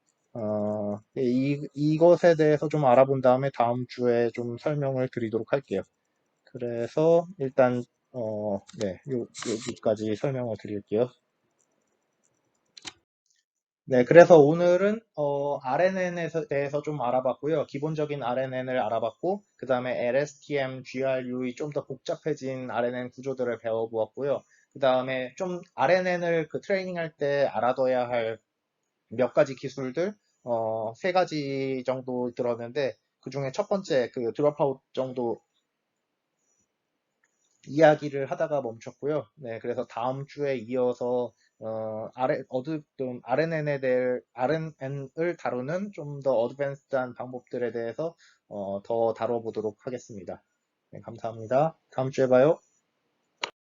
Speaker 1: 이것에 대해서 좀 알아본 다음에 다음 주에 좀 설명을 드리도록 할게요. 그래서 일단 네, 여기까지 설명을 드릴게요. 네, 그래서 오늘은 RNN에 대해서 좀 알아봤고요. 기본적인 RNN을 알아봤고, 그 다음에 LSTM, GRU의 좀 더 복잡해진 RNN 구조들을 배워보았고요. 그 다음에 좀 RNN을 트레이닝할 때 알아둬야 할 몇 가지 기술들, 세 가지 정도 들었는데, 그 중에 첫 번째 드롭아웃 정도 이야기를 하다가 멈췄고요. 네, 그래서 다음 주에 이어서 RNN을 다루는 좀 더 어드밴스드한 방법들에 대해서 더 다뤄보도록 하겠습니다. 네, 감사합니다. 다음 주에 봐요.